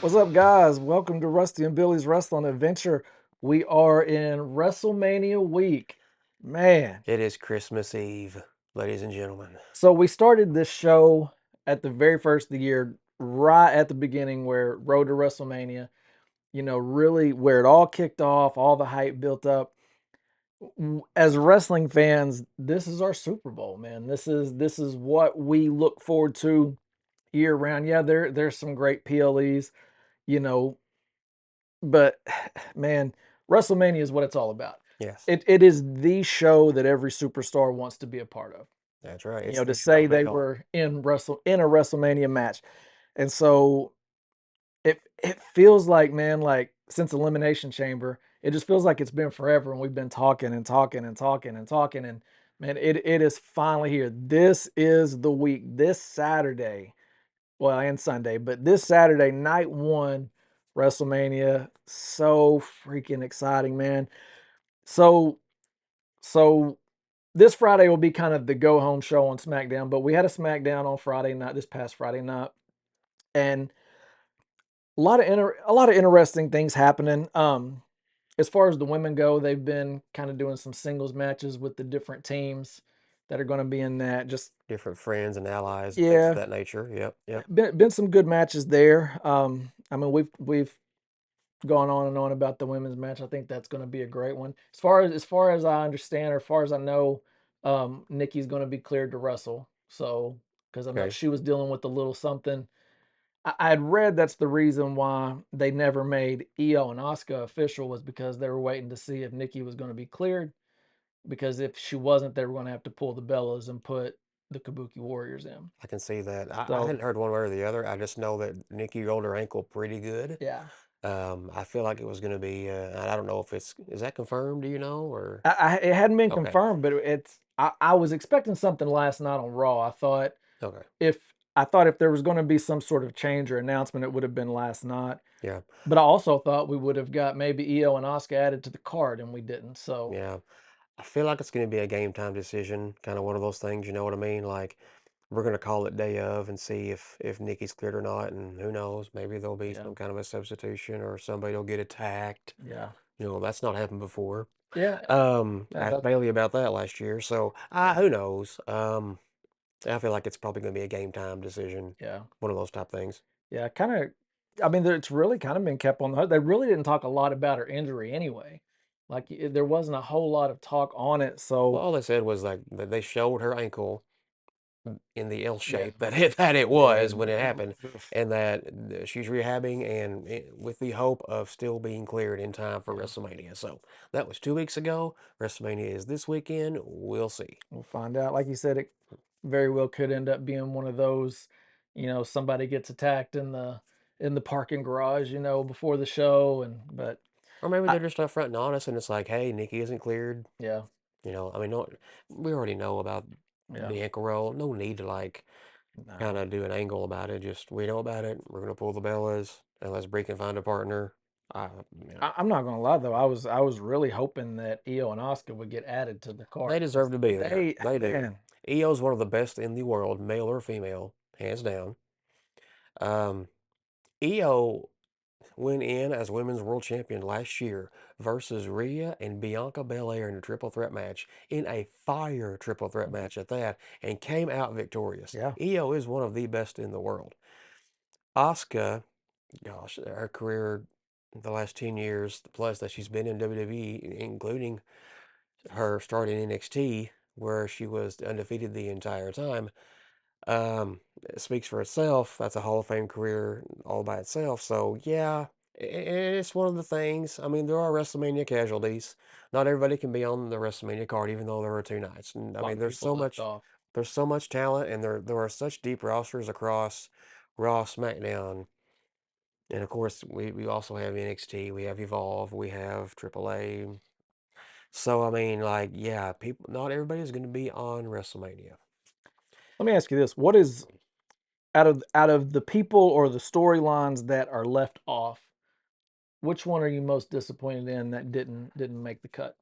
What's up, guys? Welcome to Rusty and Billy's Wrestling Adventure. We are in WrestleMania week. Man. It is Christmas Eve, ladies and gentlemen. So we started this show at the very first of the year, right at the beginning where Road to WrestleMania, really where it all kicked off, all the hype built up. As wrestling fans, this is our Super Bowl, man. This is what we look forward to year round. Yeah, there's some great PLEs, you know, but man, WrestleMania is what it's all about. Yes, It is the show that every superstar wants to be a part of. that's right. You It's know, to the show say they they call. were in a WrestleMania match. And so it feels like, man, like since Elimination Chamber, it just feels like it's been forever and we've been talking and talking and talking and talking and man, it is finally here. This is the week. This Saturday, well, and Sunday, but this Saturday, night one, WrestleMania, so freaking exciting, man. So, so this Friday will be kind of the go home show on SmackDown, but we had a SmackDown on Friday night, this past Friday night, and a lot of interesting things happening. As far as the women go, they've been kind of doing some singles matches with the different teams that are going to be in that. Just Different friends and allies and things of yeah, that nature. Yep, yep. been some good matches there. I mean we've gone on and on about the women's match. I think that's going to be a great one. As far as I understand, or as far as I know, Nikki's going to be cleared to wrestle. So because I know Okay. she was dealing with a little something. I had read that's the reason why they never made Io and Asuka official was because they were waiting to see if Nikki was going to be cleared. Because if she wasn't, they were going to have to pull the Bellas and put the Kabuki Warriors in. I can see that. I So hadn't heard one way or the other. I just know that Nikki rolled her ankle pretty good. yeah, I feel like it was going to be. I don't know if is that confirmed. Do you know or it hadn't been okay, confirmed, but I was expecting something last night on Raw. okay, If I thought if there was going to be some sort of change or announcement, it would have been last night. yeah, But I also thought we would have got maybe Io and Asuka added to the card, and we didn't. So yeah. I feel like it's going to be a game time decision, kind of one of those things. You know what I mean? Like we're gonna call it day of and see if Nikki's cleared or not, and who knows, maybe there'll be yeah, some kind of a substitution or somebody will get attacked. yeah, That's not happened before. yeah. I asked That Bailey about that last year, so yeah, who knows? I feel like it's probably gonna be a game time decision, yeah, one of those type things. yeah. Kind of. I mean, it's really kind of been kept on the hook. They really didn't talk a lot about her injury anyway. Like there wasn't a whole lot of talk on it. Well, So all they said was like that they showed her ankle in the L yeah, shape that it was when and it happened, and that she's rehabbing and with the hope of still being cleared in time for yeah. WrestleMania. So that was 2 weeks ago. WrestleMania is this weekend. We'll see. We'll find out. Like you said, it very well could end up being one of those, somebody gets attacked in the parking garage, before the show but Or maybe I they're just upfront and honest, and it's like, hey, Nikki isn't cleared. yeah, I mean, no, we already know about yeah. the ankle roll. No need to like kind No. of do an angle about it. Just we know about it. We're gonna pull the Bellas unless Brie can find a partner. I, you know, I'm not gonna lie though, I was really hoping that Io and Oscar would get added to the they card because deserve to be there. they They do. man, EO's one of the best in the world, male or female, hands down. Um, EO went in as women's world champion last year versus Rhea and Bianca Belair in a triple threat match, in a fire triple threat match at that, and came out victorious. yeah, EO is one of the best in the world. Asuka, gosh, her career the last 10 years plus that she's been in WWE, including her start in NXT, where she was undefeated the entire time, Um, it speaks for itself. That's a Hall of Fame career all by itself. So yeah, it's one of the things. I mean, there are WrestleMania casualties. Not everybody can be on the WrestleMania card, even though there are 2 nights. And I a lot mean, of people left off. there's so much talent, and there are such deep rosters across Raw, SmackDown, and of course we also have NXT, we have Evolve, we have AAA. So I mean, like, yeah, people. Not everybody is going to be on WrestleMania. Let me ask you this: what is out of the people or the storylines that are left off, which one are you most disappointed in that didn't make the cut?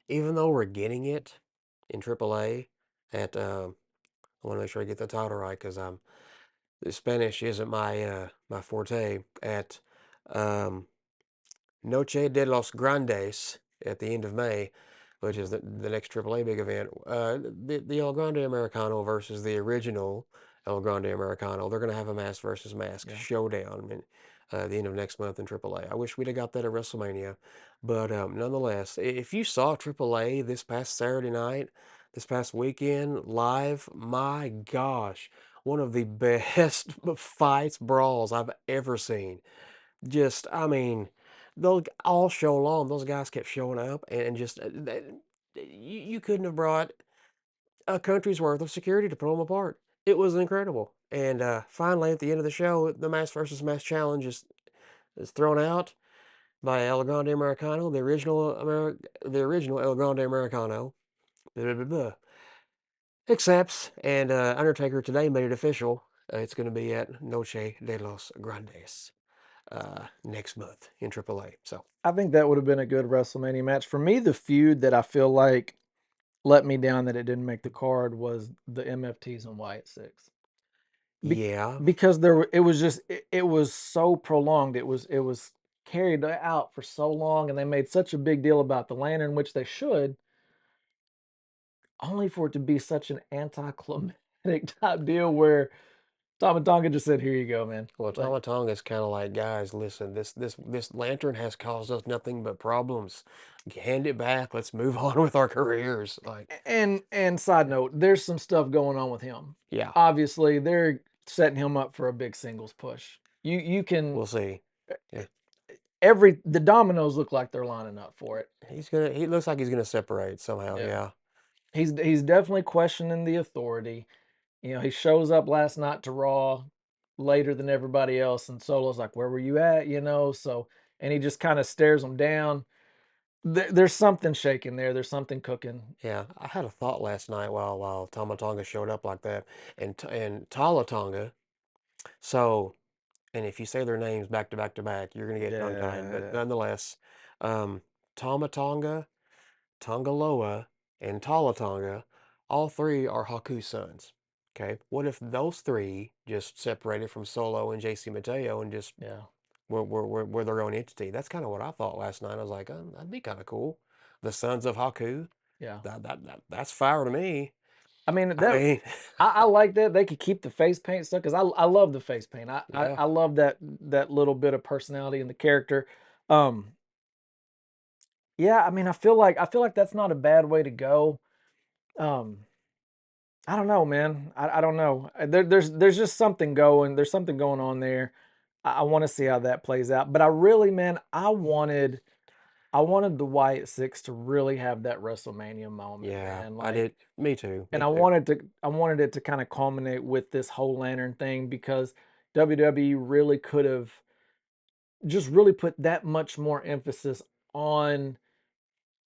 Even though we're getting it in AAA at I want to make sure I get the title right because the Spanish isn't my forte. At um, Noche de los Grandes at the end of May, which is the next AAA big event. The El Grande Americano versus the original El Grande Americano. They're going to have a mask versus mask Yeah. showdown the end of next month in AAA. I wish we'd have got that at WrestleMania, but nonetheless, if you saw AAA this past Saturday night, this past weekend live, my gosh, one of the best fights brawls I've ever seen. Just, I mean, those all show long, those guys kept showing up, and just you couldn't have brought a country's worth of security to pull them apart. It was incredible. And finally, at the end of the show, the mass versus mass challenge is thrown out by El Grande Americano, the original El Grande Americano. Blah, blah, blah, accepts, and Undertaker today made it official. It's going to be at Noche de los Grandes next month in AAA. So, I think that would have been a good WrestleMania match. For me, the feud that I feel like let me down that it didn't make the card was the MFTs and Wyatt Six. Be- yeah. because it was just it was so prolonged. It was carried out for so long, and they made such a big deal about the lantern, which they should, only for it to be such an anticlimactic type deal where Tama Tonga just said, "Here you go, man." Well, Like, Tamatong is kind of like, guys, listen, this lantern has caused us nothing but problems. Hand it back. Let's move on with our careers. Like, and side note, there's some stuff going on with him. yeah, Obviously, they're setting him up for a big singles push. You can we'll see. Yeah, every the dominoes look like they're lining up for it. he looks like he's gonna separate somehow. Yeah. Yeah, He's definitely questioning the authority. He shows up last night to Raw later than everybody else, and Solo's like, "Where were you at?" So and he just kind of stares him down. There's something shaking there. There's something cooking. yeah. I had a thought last night while Tamatonga showed up like that, and Talatonga. So, and if you say their names back to back to back, you're gonna get tongue tied. But Yeah, nonetheless, um, Tamatonga, Tongaloa, and Talatonga, all three are Haku's sons. Okay, what if those three just separated from Solo and JC Mateo and just yeah, were their own entity? That's kind of what I thought last night. I was like, that'd be kind of cool. The sons of Haku, yeah. that's fire to me. I mean I that mean, I like that they could keep the face paint stuff because I love the face paint. yeah, I love that little bit of personality in the character. Um, yeah, I mean I feel like that's not a bad way to go. Um, I don't know, man. I don't know. There's just something going. There's something going on there. I want to see how that plays out. But I really, man, I wanted the Wyatt Six to really have that WrestleMania moment, yeah, man. I Like, did. Me too. and Me I too. wanted to I wanted it to kind of culminate with this whole lantern thing because WWE really could have just really put that much more emphasis on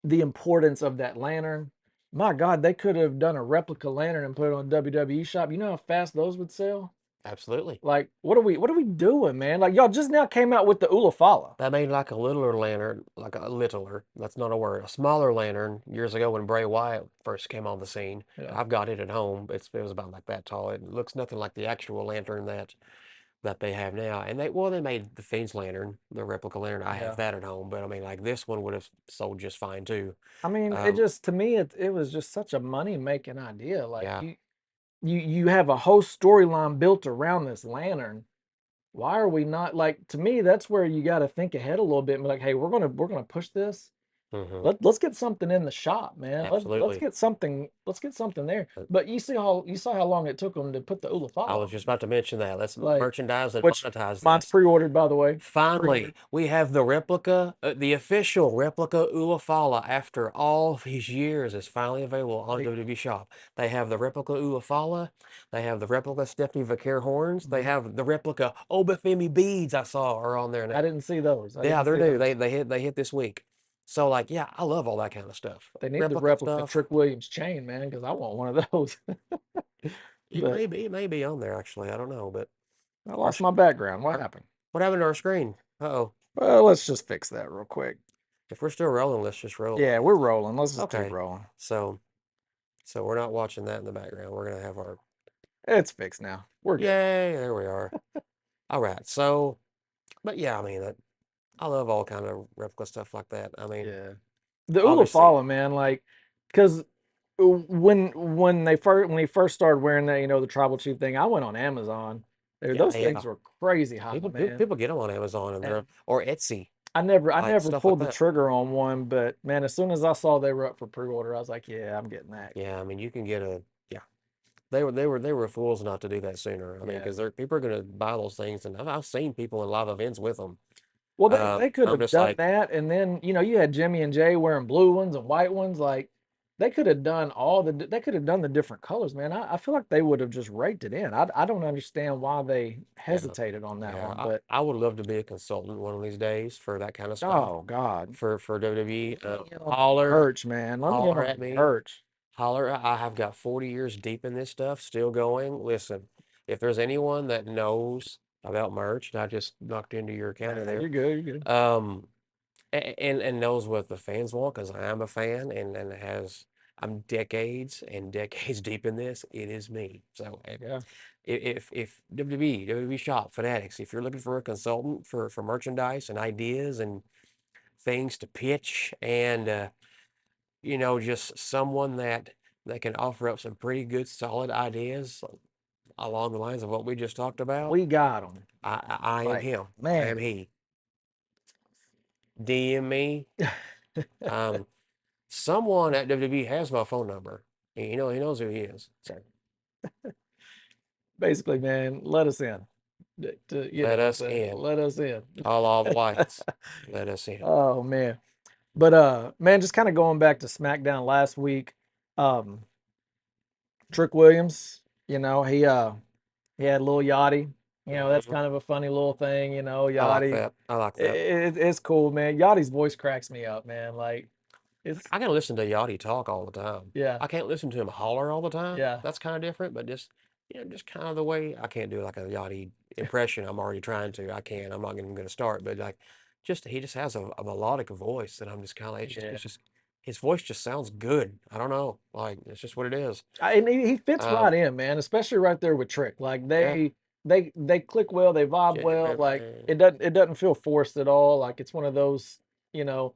the importance of that lantern. My God, they could have done a replica lantern and put it on WWE shop. You know how fast those would sell? Absolutely. Like, what are we doing, man? Like, y'all just now came out with the Ulafala. I made like a littler lantern, like a littler, that's not a word, a smaller lantern years ago when Bray Wyatt first came on the scene. Yeah, I've got it at home. It was about like that tall. It looks nothing like the actual lantern that they have now. And they made the Fiend's lantern, the replica lantern. I have yeah. that at home, but I mean like this one would have sold just fine too. I mean, it Um, just to me it was just such a money making idea. Like yeah. you have a whole storyline built around this lantern. Why are we not like to me that's where you got to think ahead a little bit and be like, "Hey, we're going to push this. Hmm. Let's get something in the shop, man. Let's Absolutely. get something there." But you saw how long it took them to put the I Ulafala was on just there. about to mention that. Let's Like, merchandise and which monetize mine's this. pre-ordered by the way. Finally, Pre-ordered. we have the replica, the official replica Ulafala after all these years is finally available on They, WWE Shop. They have the replica Ulafala, they have the replica Stephanie Vaquer horns, they mhm. have the replica Oba Femi beads I saw are on there I now. didn't see those. I Yeah, didn't they're see new. those. They hit this week. So like, yeah, I love all that kind of stuff. They need the Replica replica stuff. Trick Williams chain, man, because I want one of those. But It may be on there actually. I don't know, but I our, lost my background. What happened? what happened to our screen? Uh-oh. Well, let's just fix that real quick. If we're still rolling, let's just roll, I Yeah, we're guess. rolling. Let's just keep Okay. rolling. So So we're not watching that in the background. We're gonna have our It's fixed now. We're good. Yay, there we are. All right. So, but yeah, I mean, I love all kind of replica stuff like that. I mean, Yeah. The obviously, Ulafala, man, like, because when they first started wearing that, the tribal chief thing, I went on Amazon. Dude, yeah, those yeah. things were crazy high, man. People get them on Amazon and And they're or Etsy, I like never stuff like pulled the that. trigger on one, but man, as soon as I saw they were up for pre-order, I was like, yeah, I'm getting that. Yeah, I mean, you can get a yeah. They were fools not to do that sooner. I mean, Yeah. because people are gonna buy those things, and I've seen people in live events with them. Well, they could I'm have just done like, that, and then you had Jimmy and Jay wearing blue ones and white ones. Like they could have done they could have done the different colors, man. I feel like they would have just raked it in. I don't understand why they yeah, hesitated on that yeah. one, but I would love to be a consultant one of these days for that kind of stuff oh God, for WWE. let me in on the Holler, merch, man. Let me in holler on at the me. merch. Holler. I have got 40 years deep in this stuff, still going. Listen, if there's anyone that knows about merch, and I just knocked into your counter Nah, there, you're good. You're good. um, and knows what the fans want, because I am a fan I'm decades and decades deep in this. It is me. So Yeah, if WWE shop fanatics, if you're looking for a consultant for merchandise and ideas and things to pitch and just someone that can offer up some pretty good solid ideas along the lines of what we just talked about, we got them. I am Like him. I am man, he. DM me. Um, Someone at WWE has my phone number. He knows who he is. So basically, man, let us in. let us in. Let us in. Call all the whites. Let us in. Oh man. But man, just kind of going back to SmackDown last week, um, Trick Williams, he had little Yachty. That's Mhm. kind of a funny little thing, I like Yachty. that. I like that. It's cool, man. Yachty's voice cracks me up, man. Like it's I can listen to Yachty talk all the time. yeah, I can't listen to him holler all the time. yeah, That's kind of different, but just kind of the way I can't do like a Yachty impression. I'm already trying to. I can't. I'm not even going to start, but like, just he just has a melodic voice that I'm just kind of. yeah. It's just his voice just sounds good. I don't know. Like it's just what it is. And he fits right Um, in, man, especially right there with Trick. Like yeah. they click well, they vibe well. Like Gingerbread. it doesn't feel forced at all. Like it's one of those, you know,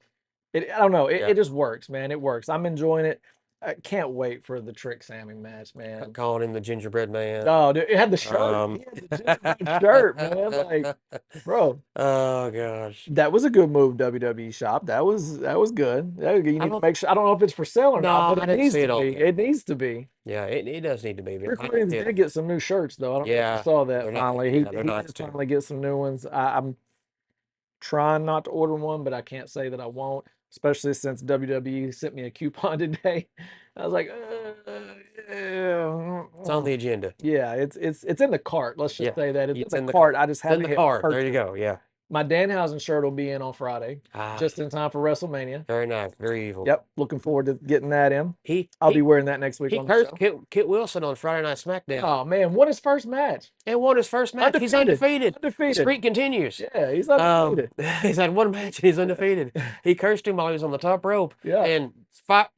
I don't know. Yeah. It just works, man. It works. I'm enjoying it. I can't wait for the Trick Sammy match, man. Calling him the gingerbread man. Oh, dude, it had the shirt. He Um, had the gingerbread shirt, man. Like, bro, oh gosh. that was a good move, WWE shop. That was good. You I need to don't. make sure. I don't know if it's for sale or not, No, but I it didn't needs see to it on be. there. It needs to be. Yeah, it does need to be, but Rick I didn't Williams see it did on get some new shirts though. I don't know if you Yeah, saw that finally. they're He nice did too. finally get some new ones. I'm trying not to order one, but I can't say that I won't, especially since WWE sent me a coupon today. I was like, yeah, It's on the agenda. yeah, it's in the cart. Let's just Yeah, say that it's in it's the in the cart. I just it's in haven't the hit car. There you purchase. go. Yeah. My Danhausen shirt will be in on Friday, Ah, just in time for WrestleMania. very nice. Very evil. Yep, looking forward to getting that in. He I'll be he wearing that next week he on the cursed show. Kit Wilson on Friday Night SmackDown Oh man, what his first match? and won his first match. He's Undefeated, undefeated. The undefeated. streak continues. Yeah, he's undefeated. He's had one match and he's undefeated. He cursed him while he was on the top rope, Yeah, and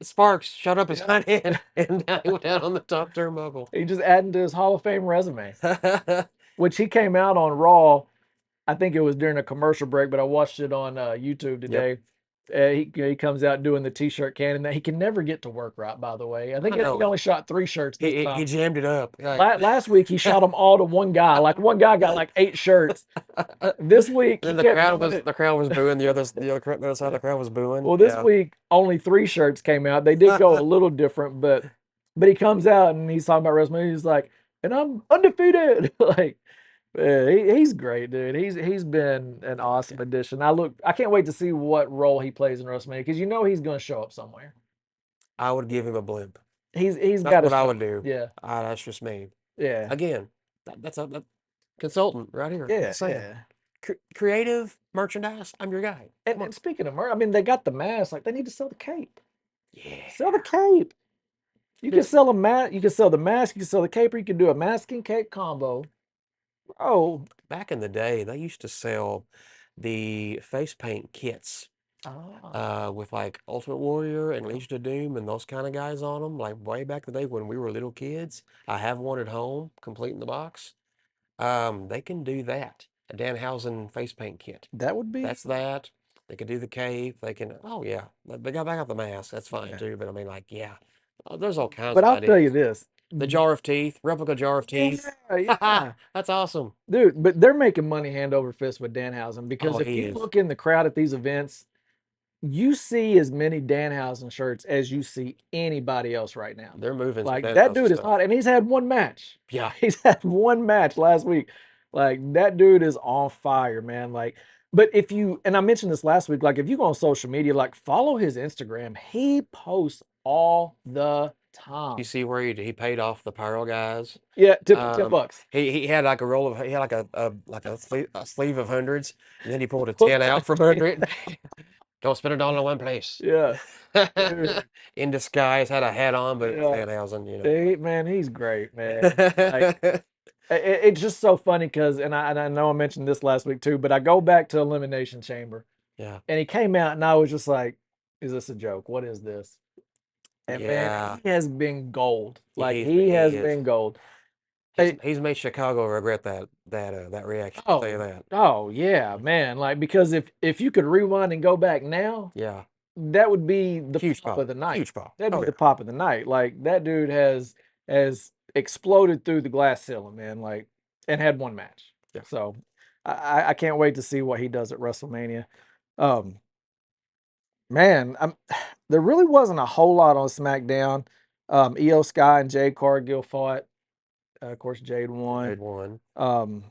sparks shot up his yeah. hind end, and down he went down on the top turnbuckle. He just adding to his Hall of Fame resume, which he came out on Raw. I think it was during a commercial break, but I watched it on YouTube Yep, today. He comes out doing the T-shirt cannon. That he can never get to work right, by the way. I I think he know. only shot 3 shirts this He time. jammed it up. Like, Last week he shot them all to one guy. Like one guy got like 8 shirts. This week he then kept doing it. the crowd was booing. The other side of the crowd was booing. Well, this Yeah. week only 3 shirts came out. They did go a little different, but he comes out and he's talking about WrestleMania. He's like, and I'm undefeated. Like, yeah, he's great, dude. He's been an awesome addition. I can't wait to see what role he plays in WrestleMania because he's going to show up somewhere. I would give him a blimp. He's That's got to what I show would up. do. Yeah, That's just me. yeah, Again, that consultant right here. yeah, Just saying. yeah. Creative merchandise. I'm your guy. Come on. And speaking of merch, I mean, they got the mask. Like, they need to sell the cape. Yeah. Sell the cape. You can Just sell a mat. You can sell the mask. You can sell the cape. Or you can do a mask and cape combo. Oh, back in the day, they used to sell the face paint kits. Ah, with like Ultimate Warrior and Legion of Doom and those kind of guys on them, like way back in the day when we were little kids. I have one at home, complete in the box. They can do that. A Danhausen face paint kit. that would be That's that. They can do the cave. They can. Oh yeah, they got back out the mask. That's fine yeah. too. But I mean, like, yeah, there's all kinds But of I'll tell you ideas. this. The jar of teeth, replica jar of Yeah, teeth. Haha, yeah. that's awesome. Dude, but they're making money hand over fist with Danhausen Oh, because if he you is. look in the crowd at these events, you see as many Danhausen shirts as you see anybody else right now. They're moving some Like that Danhausen dude is stuff. hot, and he's had one match. Yeah, He's had one match last week. Like that dude is on fire, man. Like, but if you and I mentioned this last week, like if you go on social media, like follow his Instagram. He posts all the you time. see where he paid off the pyro guys. Yeah, tip Um, bucks. he had like a roll of he had like a sleeve of hundreds, and then he pulled a Hook 10 out from the under it. Don't spend it all in one place. yeah, dude. In disguise, had a hat on, but it was Yeah, Danhausen, you man, he's great, man. Like know. it's just so funny because, and I know I mentioned this last week too, but I go back to Elimination Chamber, Yeah, and he came out, and I was just like, "Is this a joke? What is this?" And man, yeah, he has been gold. Like he he has is. been gold. Hey, He's made Chicago regret that reaction. I'll tell you oh, that. oh yeah, man. Like because if you could rewind and go back now, Yeah, that would be the huge pop pop, of the night. huge pop. That'd Oh be yeah, the pop of the night. Like that dude has exploded through the glass ceiling, man. Like and had one match. yeah. So I can't wait to see what he does at WrestleMania. Um, man, there really wasn't a whole lot on SmackDown. Io Sky and Jade Cargill fought. Of course, Jade won. Jade won. Um,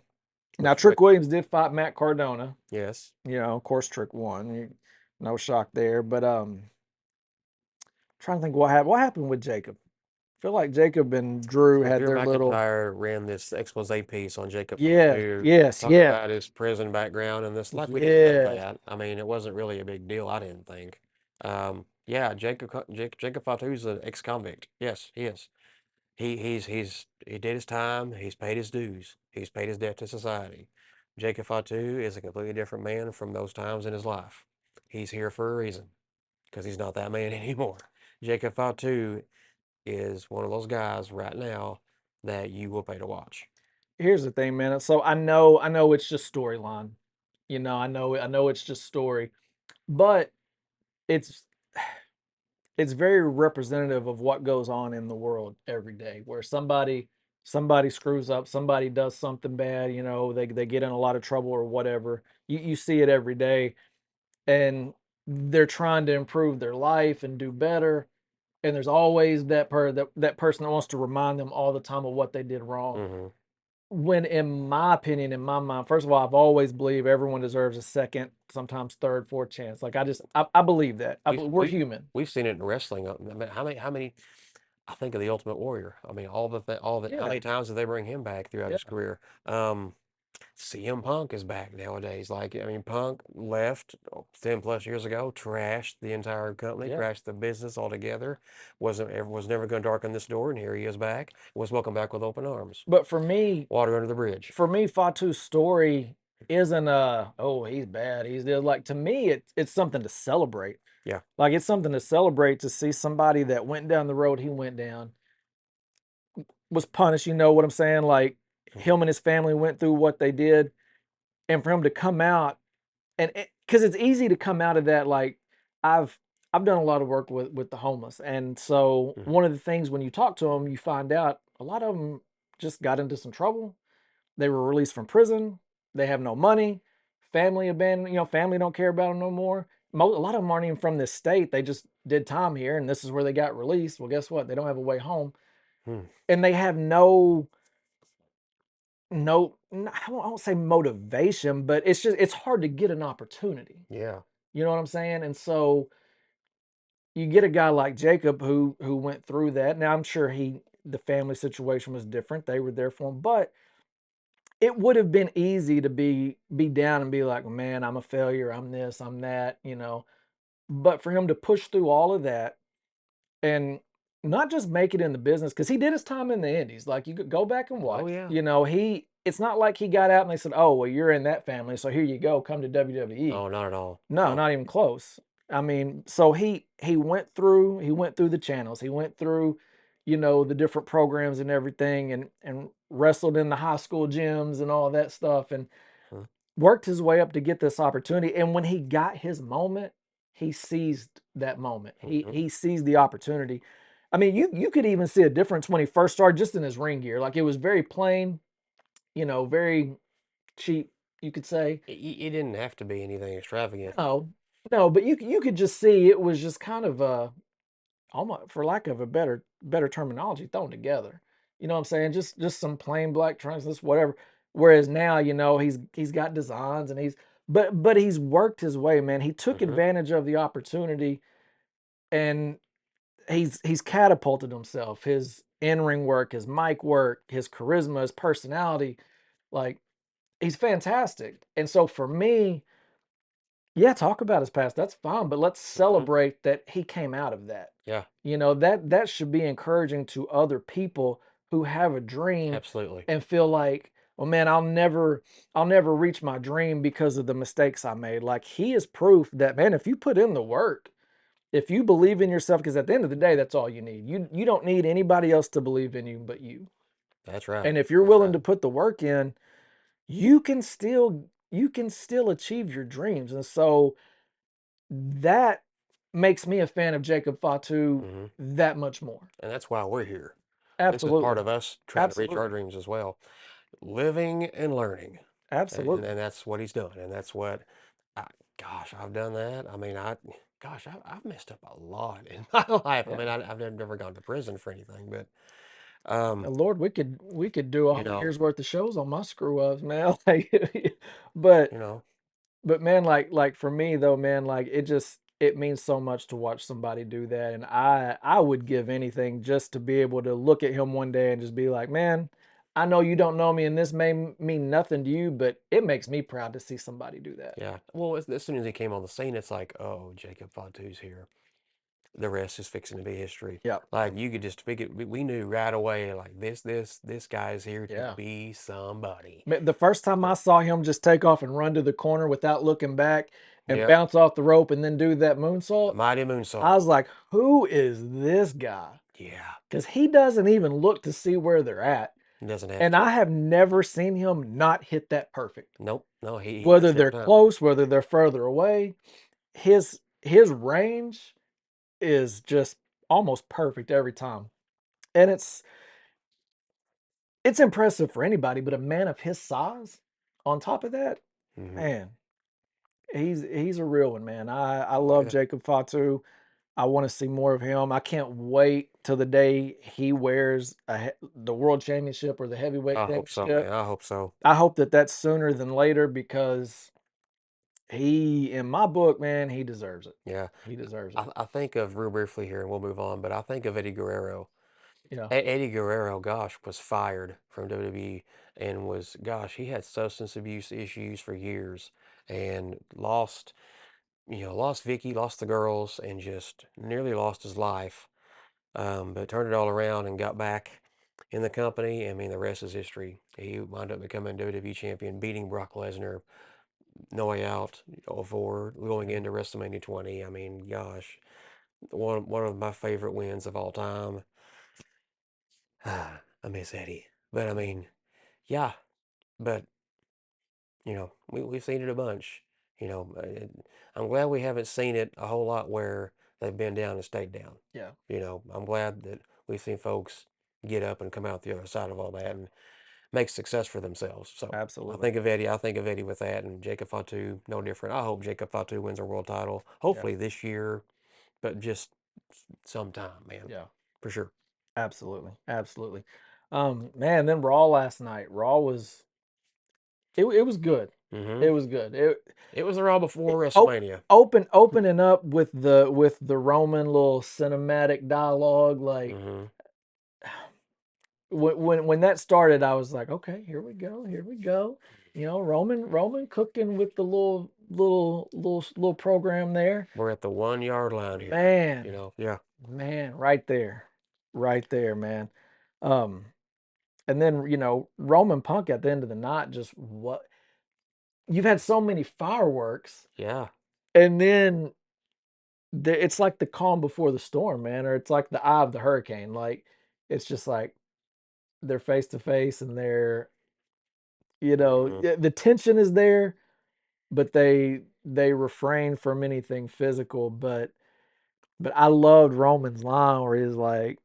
now Looks Trick great. Williams did fight Matt Cardona. Yes. You know, of course, Trick won. No shock there. But trying to think what happened. What happened with Jacob? I feel like Jacob and Drew So had Drew their little. McIntyre ran this expose piece on Jacob Yes, Fatu, yes, talking yes, about his prison background and this. Like we didn't know yes. that. I mean, it wasn't really a big deal. I didn't think. Yeah, Jacob Fatu's an ex-convict. Yes, he is. He did his time. He's paid his dues. He's paid his debt to society. Jacob Fatu is a completely different man from those times in his life. He's here for a reason because he's not that man anymore. Jacob Fatu is one of those guys right now that you will pay to watch. Here's the thing, man. So I know it's just storyline. You know, I know it's just story, but it's it's very representative of what goes on in the world every day, where somebody screws up, somebody does something bad. You know, they get in a lot of trouble or whatever. You see it every day, and they're trying to improve their life and do better. And there's always that person that wants to remind them all the time of what they did wrong. Hmm. When in my opinion, in my mind, first of all, I've always believed everyone deserves a second, sometimes third, fourth chance. Like I believe that. We've We're human. we've seen it in wrestling. I mean, how many? I think of the Ultimate Warrior. I mean, all the how Yeah, many times did they bring him back throughout yeah, his career? CM Punk is back nowadays. Like, I mean, Punk left 10 plus years ago, trashed the entire company, yeah. crashed the business altogether. Was never going to darken this door, and here he is back. Was welcomed back with open arms. But Water under the bridge. for me, Fatu's story isn't oh he's bad. He's like to me it's something to celebrate. Yeah. Like it's something to celebrate to see somebody that went down the road he went down was punished. You know what I'm saying? Like Mhm. him and his family went through what they did, and for him to come out and because it's easy to come out of that. Like I've I've done a lot of work with the homeless, and so Mhm. one of the things when you talk to them, you find out a lot of them just got into some trouble. They were released from prison. They have no money. Family abandoned. You know, family don't care about them no more. A lot of them aren't even from this state. They just did time here, and this is where they got released. Well, guess what? They don't have a way home, Hmm. and they have I won't say motivation, but it's just it's hard to get an opportunity. Yeah. You know what I'm saying? And so you get a guy like Jacob who went through that. Now I'm sure the family situation was different. They were there for him, but it would have been easy to be down and be like, man, I'm a failure. I'm this. I'm that. You know. But for him to push through all of that and not just make it in the business because he did his time in the Indies. Like you could go back and Oh watch. yeah. You know, it's not like he got out and they said, "Oh, well, you're in that family, so here you go, come to WWE." Oh, not at all. No, No. not even close. I mean, so he went through the channels. He went through, the different programs and everything and wrestled in the high school gyms and all that stuff and Huh. worked his way up to get this opportunity. And when he got his moment, he seized that moment. He Mhm. he seized the opportunity. I mean, you could even see a difference when he first started just in his ring gear. Like it was very plain, very cheap, you could say. It didn't have to be anything extravagant. No, no, but you could just see it was just kind of almost for lack of a better terminology thrown together. You know what I'm saying? Just some plain black trunks, this whatever. Whereas now, he's got designs and but he's worked his way, man. He took Mhm. advantage of the opportunity and he's catapulted himself. His in-ring work, his mic work, his charisma, his personality, like he's fantastic. And so for me, yeah, talk about his past. That's fine, but let's Mhm. celebrate that he came out of that. Yeah, That should be encouraging to other people who have a dream absolutely. and feel like, "Well, man, I'll never reach my dream because of the mistakes I made." Like he is proof that, man, if you put in the work, if you believe in yourself, because at the end of the day, that's all you need. You don't need anybody else to believe in you but you. That's right. And if you're That's willing right. to put the work in, you can still achieve your dreams. And so that makes me a fan of Jacob Fatu Mhm. that much more. And that's why we're here. This is part Absolutely. of us trying to reach our Absolutely. dreams as well. Living and learning. And Absolutely. that's what he's doing. And that's what, I, gosh, I've done that. I mean, I've messed up a lot in my life. I Yeah. mean, I've never gone to prison for anything, but, um, Lord, we could do a you whole know, year's worth of shows on my screw ups, man. Like, but you know, but man, like for me though, man, like it means so much to watch somebody do that. And I would give anything just to be able to look at him one day and just be like, man, I know you don't know me and this may mean nothing to you, but it makes me proud to see somebody do that. yeah. Well, as soon as he came on the scene, it's like, oh, Jacob Fatu's here. The rest is fixing to be history. Yeah. Like you could just figure, we knew right away, like this guy is here to Yeah. be somebody. The first time I So, saw him just take off and run to the corner without looking back and yep, bounce off the rope and then do that the moonsault, mighty I moonsault. was like, who is this guy? Yeah, Because he doesn't even look to see where they're at. he doesn't have And to. I have never seen him not hit that perfect. Nope, no, he Whether hits it they're every time. close, whether they're further away, his range is just almost perfect every time. And it's impressive for anybody, but a man of his size, on top of that, Hmm. man, he's a real one, man. I Oh love yeah, Jacob Fatu. I want to see more of him. I can't wait till the day he wears the world championship or the heavyweight I hope so, championship. man. I hope so. I hope that that's sooner than later because in my book, man, he deserves it. Yeah, He deserves it. I think of real briefly here, and we'll move on. But I think of Eddie Guerrero. Yeah. Eddie Guerrero, gosh, was fired from WWE and was, gosh, he had substance abuse issues for years and lost, lost Vicky, lost the girls, and just nearly lost his life. But turned it all around and got back in the company. I mean, the rest is history. He wound up becoming WWE champion, beating Brock Lesnar, no way out for going Yeah. into WrestleMania 20. I mean, gosh, one of my favorite wins of all time. I miss Eddie. But I mean, yeah, but we've seen it a bunch. I'm glad we haven't seen it a whole lot where they've been down and stayed down. Yeah. I'm glad that we've seen folks get up and come out the other side of all that and make success for themselves. So I Absolutely. think of Eddie. I think of Eddie with that, and Jacob Fatu, no different. I hope Jacob Fatu wins a world title. Yeah. Hopefully this year, but just sometime, man, Yeah. for sure. Absolutely. Absolutely. Man, then Raw last night. Raw was it was good. Hmm. It was good. It was the Raw before Op WrestleMania. opening up with the Roman little cinematic dialogue, like Hmm. when that started, I was like, okay, here we go. Roman cooking with the little program there. We're at the 1 yard line here. Man, Yeah. man, right there, man. Um, And then, Roman Punk at the end of the night, just what you've had so many fireworks, Yeah. and then it's like the calm before the storm, man, or it's like the eye of the hurricane. Like it's just like they're face to face, and Mhm. the tension is there, but they refrain from anything physical. But I loved Roman's line where he's like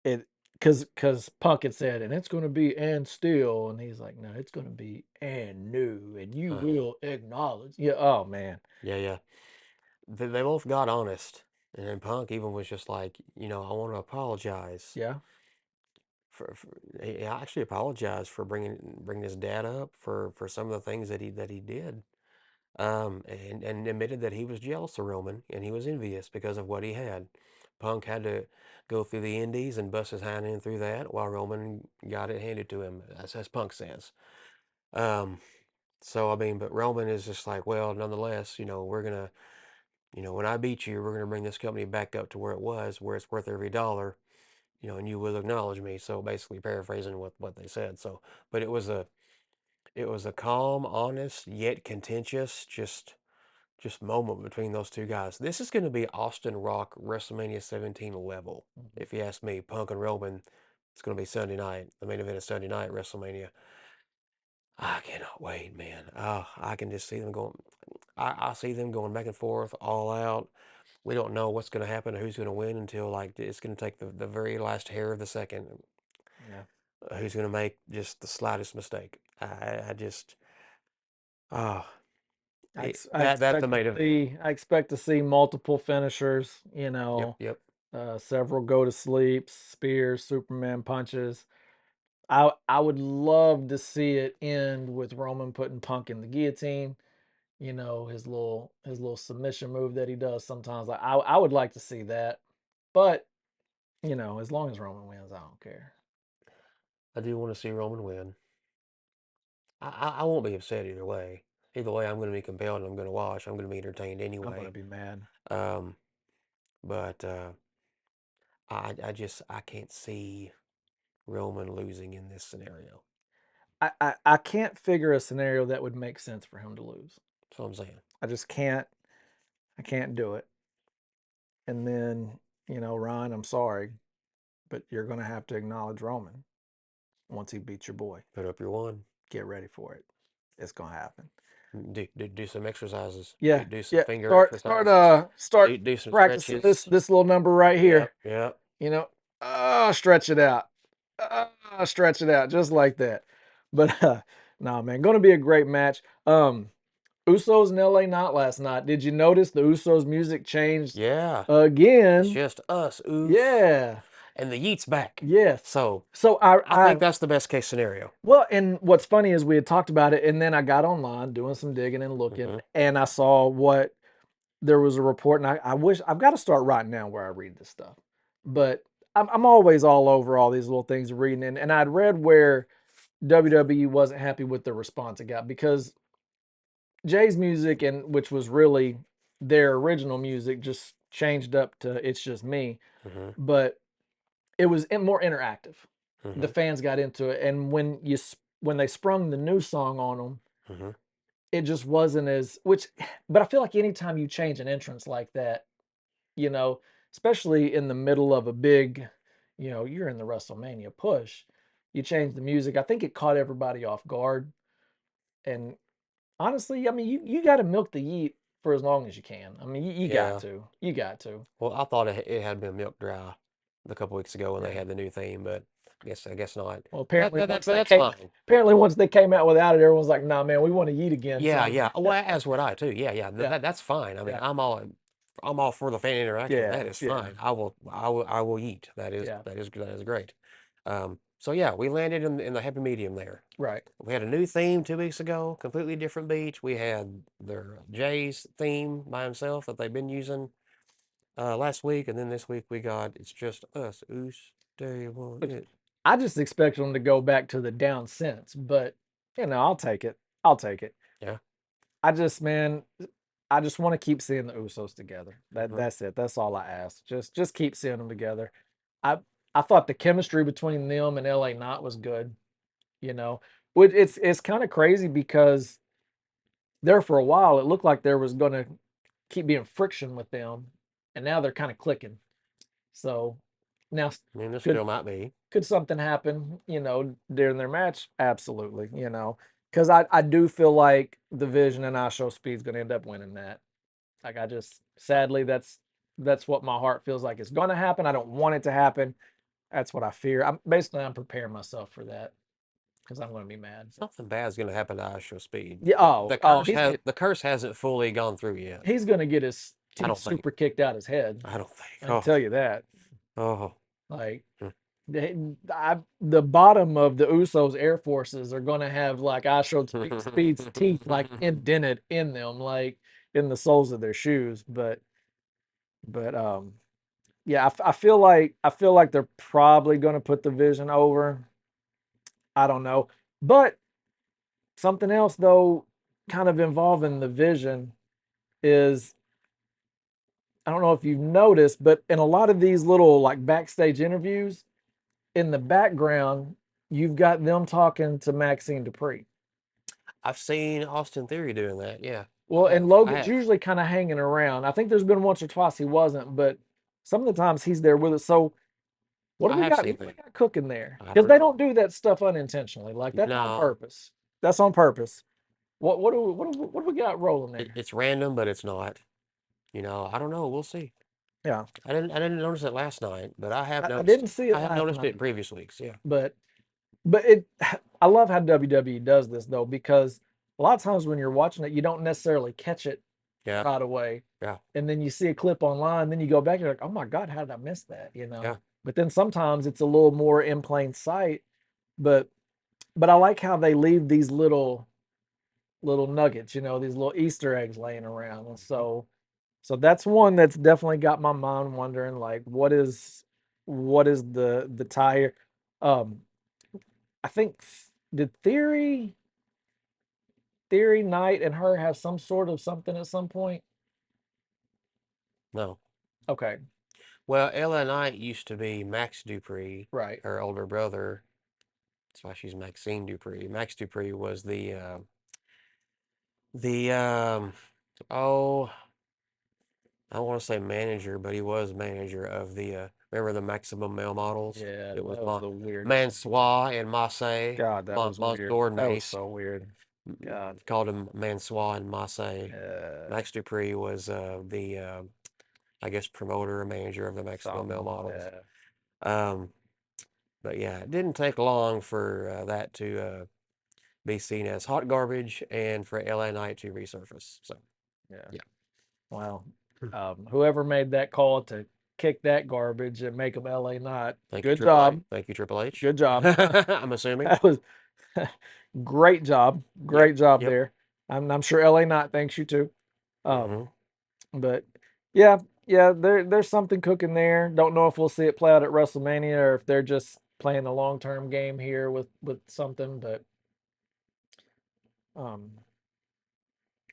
it because Punk had said, and it's going to be and still, and he's like, no, it's going to be and new, and you Huh. will acknowledge. Yeah. Oh man. Yeah, yeah. They both got honest. And then Punk even was just like, I want to apologize Yeah. for he actually apologized for bringing his dad up for some of the things that he did. And admitted that he was jealous of Roman and he was envious because of what he had. Punk had to go through the Indies and bust his hind end through that, while Roman got it handed to him, as Punk says. Um, so I mean, but Roman is just like, well, nonetheless, we're gonna, when I beat you, we're gonna bring this company back up to where it was, where it's worth every dollar, and you will acknowledge me. So basically, paraphrasing what they said. So, but it was a calm, honest, yet contentious, just moment between those two guys. This is going to be Austin Rock WrestleMania 17 level, Mhm. if you ask me. Punk and Roman. It's going to be Sunday night. The main event is Sunday night WrestleMania. I cannot wait, man. Oh, I can just see them going. I see them going back and forth, all out. We don't know what's going to happen or who's going to win until like it's going to take the very last hair of the second. Yeah. Who's going to make just the slightest mistake? I just ah I that the expect to main event. see I expect to see multiple finishers, Yep, yep. several go to sleep, spears, Superman punches. I would love to see it end with Roman putting Punk in the guillotine. His little submission move that he does sometimes. Like I would like to see that, but as long as Roman wins, I don't care. I do want to see Roman win. I won't be upset either way. Either way, I'm going to be compelled and I'm going to watch. I'm going to be entertained I'm gonna anyway. be mad. Um, but I can't see Roman losing in this scenario. I can't figure a scenario that would make sense for him to lose. That's what I'm saying. I just can't. I can't do it. And then, Ryan, I'm sorry, but you're going to have to acknowledge Roman once he beats your boy. Put up your one. Get ready for it. It's going to happen. Do some exercises. Do, Yeah. do some Yeah. finger Start exercises. start Do some practicing this stretches. this little number right here. Yep, yep. You know, stretch it out. Stretch it out just like that. But nah, man, going to be a great match. Usos in LA not last night. Did you notice the Usos music changed Yeah. It's again? just us, oof. Yeah. And the Yeet's back. Yes. So So I I think I that's the best case scenario. well, and what's funny is we had talked about it, and then I got online doing some digging and looking, Hmm. and I saw what there was a report, and I wish I've got to start writing down where I read this stuff, but I'm always all over all these little things reading, and I'd read where WWE wasn't happy with the response it got because Jay's music, and which was really their original music, just changed up to "It's Just Me," Hmm. but it was more interactive. The Hmm. fans got into it, and when they sprung the new song on them, Hmm. it just wasn't as which. But I feel like anytime you change an entrance like that, you know, especially in the middle of a big, you're in the WrestleMania push, you change the music. I think it caught everybody off guard, and honestly, I mean, you got to milk the yeet for as long as you can. I mean, you got Yeah. to, you got to. Well, I thought it had been milk dry a couple weeks ago when they Yeah. had the new theme, but I guess not. Well, That, apparently that, that once but they that's came, fine. apparently once they came out without it, everyone's like, "Nah, man, we want to eat again." Yeah, So, yeah. Well, as would I too. Yeah, yeah. yeah, That's fine. I mean, yeah, I'm all for the fan interaction. yeah, That is yeah, fine. I will eat. That is yeah. that is that is great. So yeah, we landed in the happy medium there. Right. We had a new theme 2 weeks ago, completely different beat. We had their Jay's theme by himself that they've been using last week, and then this week we got It's Just Us. Oos, day one. Which I just expect them to go back to the down sense, but I'll take it. I'll take it. Yeah. Man, I just want to keep seeing the Usos together. Hmm. That's it. That's all I ask. Just keep seeing them together. I I thought the chemistry between them and LA Knight was good. You know, it's kind of crazy because there for a while it looked like there was going to keep being friction with them, and now they're kind of clicking. So now I mean, there could still might be. could something happen, during their match? Absolutely, because I do feel like the Vision and I Show Speed's going to end up winning that. Like I just sadly that's what my heart feels like is going to happen. I don't want it to happen. That's what I fear. I'm preparing myself for that because I'm going to be mad. Something bad's going to happen to Astro Speed. Yeah. The Oh, curse has the curse hasn't fully gone through yet. he's going to get his I teeth don't think. super kicked out his head. I don't think. I can Oh, tell you that. oh. Like the bottom of the Usos Air Forces are going to have like I showed Speed's teeth like indented in them, like in the soles of their shoes. But yeah, I feel like they're probably going to put the Vision over. I don't know, but something else though, kind of involving the Vision is I don't know if you've noticed, but in a lot of these little like backstage interviews, in the background, you've got them talking to Maxine Dupree. I've seen Austin Theory doing that. Yeah, Well, and I Logan's have. usually kind of hanging around. I think there's been once or twice he wasn't, but some of the times he's there with us. So what do I we have got? seen What do we that. got cooking there? I Because don't they know. don't do that stuff unintentionally. Like that's on No, purpose. That's on purpose. What do we got rolling there? it's random, but it's not. I don't know. We'll see. Yeah, I didn't notice it last night, but I have I noticed. didn't see I it have last noticed it night, in previous weeks. Yeah. but it I love how WWE does this though because a lot of times when you're watching it, you don't necessarily catch it Yeah. right away, Yeah. and then you see a clip online, then you go back, you're like, oh my god, how did I miss that? Yeah. But then sometimes it's a little more in plain sight. But I like how they leave these little nuggets, these little Easter eggs laying around, and so that's one that's definitely got my mind wondering, like, what is the tie here? Um, I think did Theory Knight and her have some sort of something at some point? No. Okay, Well, Ella Knight used to be Max Dupree, right. her older brother. That's why she's Maxine Dupree. Max Dupree was the oh, I don't want to say manager, but he was manager of the remember the Maximum Male Models? Yeah, It was that was the weirdest thing. Mansois and Masse, God, that was weird. Monsieur That was Mace. so weird. God. Called him Mansois and Masse. Uh, Max Dupree was the I guess promoter or manager of the Maximum Male something. Models. Um, but yeah, it didn't take long for that to be seen as hot garbage and for LA Knight to resurface. So Yeah. yeah, Wow. Whoever made that call to kick that garbage and make them LA Knight, thank you good Triple H. job. Thank you Triple H. Good job. I'm assuming. That was great job. Yep. Great job Yep. there. I'm sure LA Knight thanks you too. Um, Hmm. but yeah, yeah, there's something cooking there. Don't know if we'll see it play out at WrestleMania or if they're just playing a long-term game here with something, but um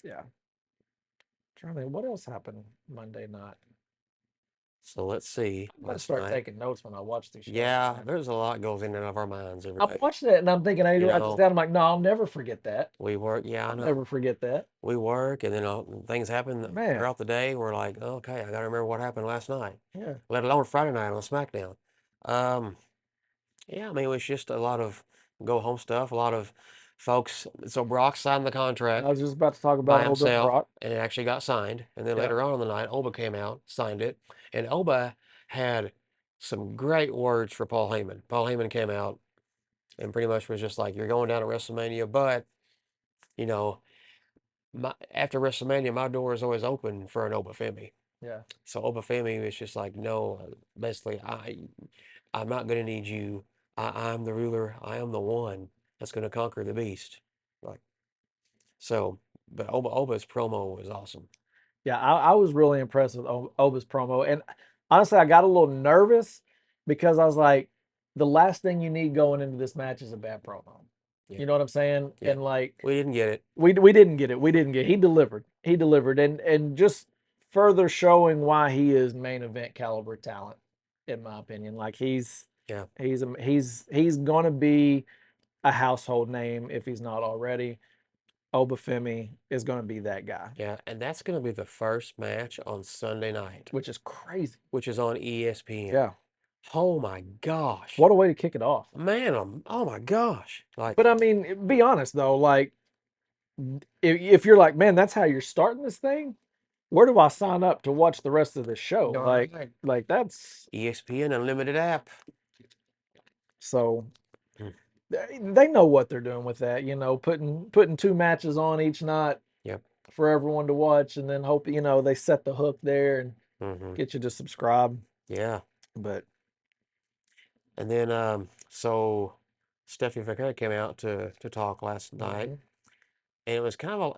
yeah. Trying to think what else happened Monday night. So let's see. I'm gonna Last start night. taking notes when I watch these shows, Yeah, man. there's a lot goes in and out of our minds every I'm day. watching it and I'm thinking I need to You write this know, down. I'm like, no, I'll never forget that. we work. Yeah, I I'll know. never forget that. We work, and then things happen Man, throughout the day. We're like, okay, I gotta remember what happened last night, yeah. let alone Friday night on SmackDown. Um, yeah, I mean, it was just a lot of go home stuff. A lot of folks. So Brock signed the I contract was just about to talk by about Oba and himself, Brock. and it actually got signed. And then Yeah, later on in the night, Oba came out, signed it, and Oba had some great words for Paul Heyman. Paul Heyman came out and pretty much was just like, "You're going down to WrestleMania, but you know, after WrestleMania, my door is always open for an Oba Femi." yeah, So Oba Femi was just like, "No, basically, I'm not going to need you. I'm the ruler. I am the one that's going to conquer the beast." Like so, but Oba's promo was awesome. yeah. I was really impressed with Oba's promo, and honestly, I got a little nervous because I was like, the last thing you need going into this match is a bad promo. Yeah, You know what I'm saying? yeah. And like, We didn't get it. we didn't get it. We didn't get. He delivered. He delivered, and just further showing why he is main event caliber talent, in my opinion. Like Yeah. He's gonna be a household name if he's not already. Oba Femi is gonna be that guy, Yeah. And that's going to be the first match on Sunday night, which is crazy. which is on ESPN. Yeah. Oh my gosh. What a way to kick it off. Man, oh my gosh. But Like, I mean, be honest though, like if you're like, man, that's how you're starting this thing, where do I sign up to watch the rest of the show? darn right. Like that's ESPN Unlimited app. so Mm. they know what they're doing with that, you know, putting two matches on each night Yep. for everyone to watch, and then hope, you know, they set the hook there and Hmm. get you to subscribe. Yeah. But And then, so Stephanie Foucault came out to talk last night, mhm, and it was kind of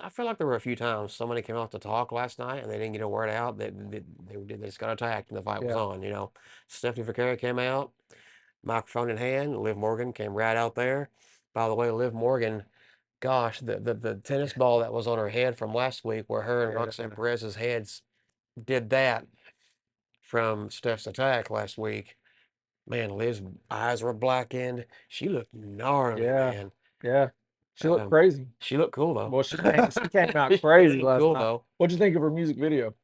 I feel like there were a few times somebody came out to talk last night and they didn't get a word out. They just got attacked and the fight was yeah, on. Stephanie Foucault came out, microphone in hand. Liv Morgan came right out there. By the way, Liv Morgan, gosh, the tennis ball that was on her head from last week, where her and yeah, Roxanne Perez's heads did that from Steph's attack last week. Man, Liv's eyes were blackened. She looked gnarly, yeah, man. yeah. She looked Um, crazy. she looked cool though. Well, she came out She crazy looked last cool night. though. What'd you think of her music video?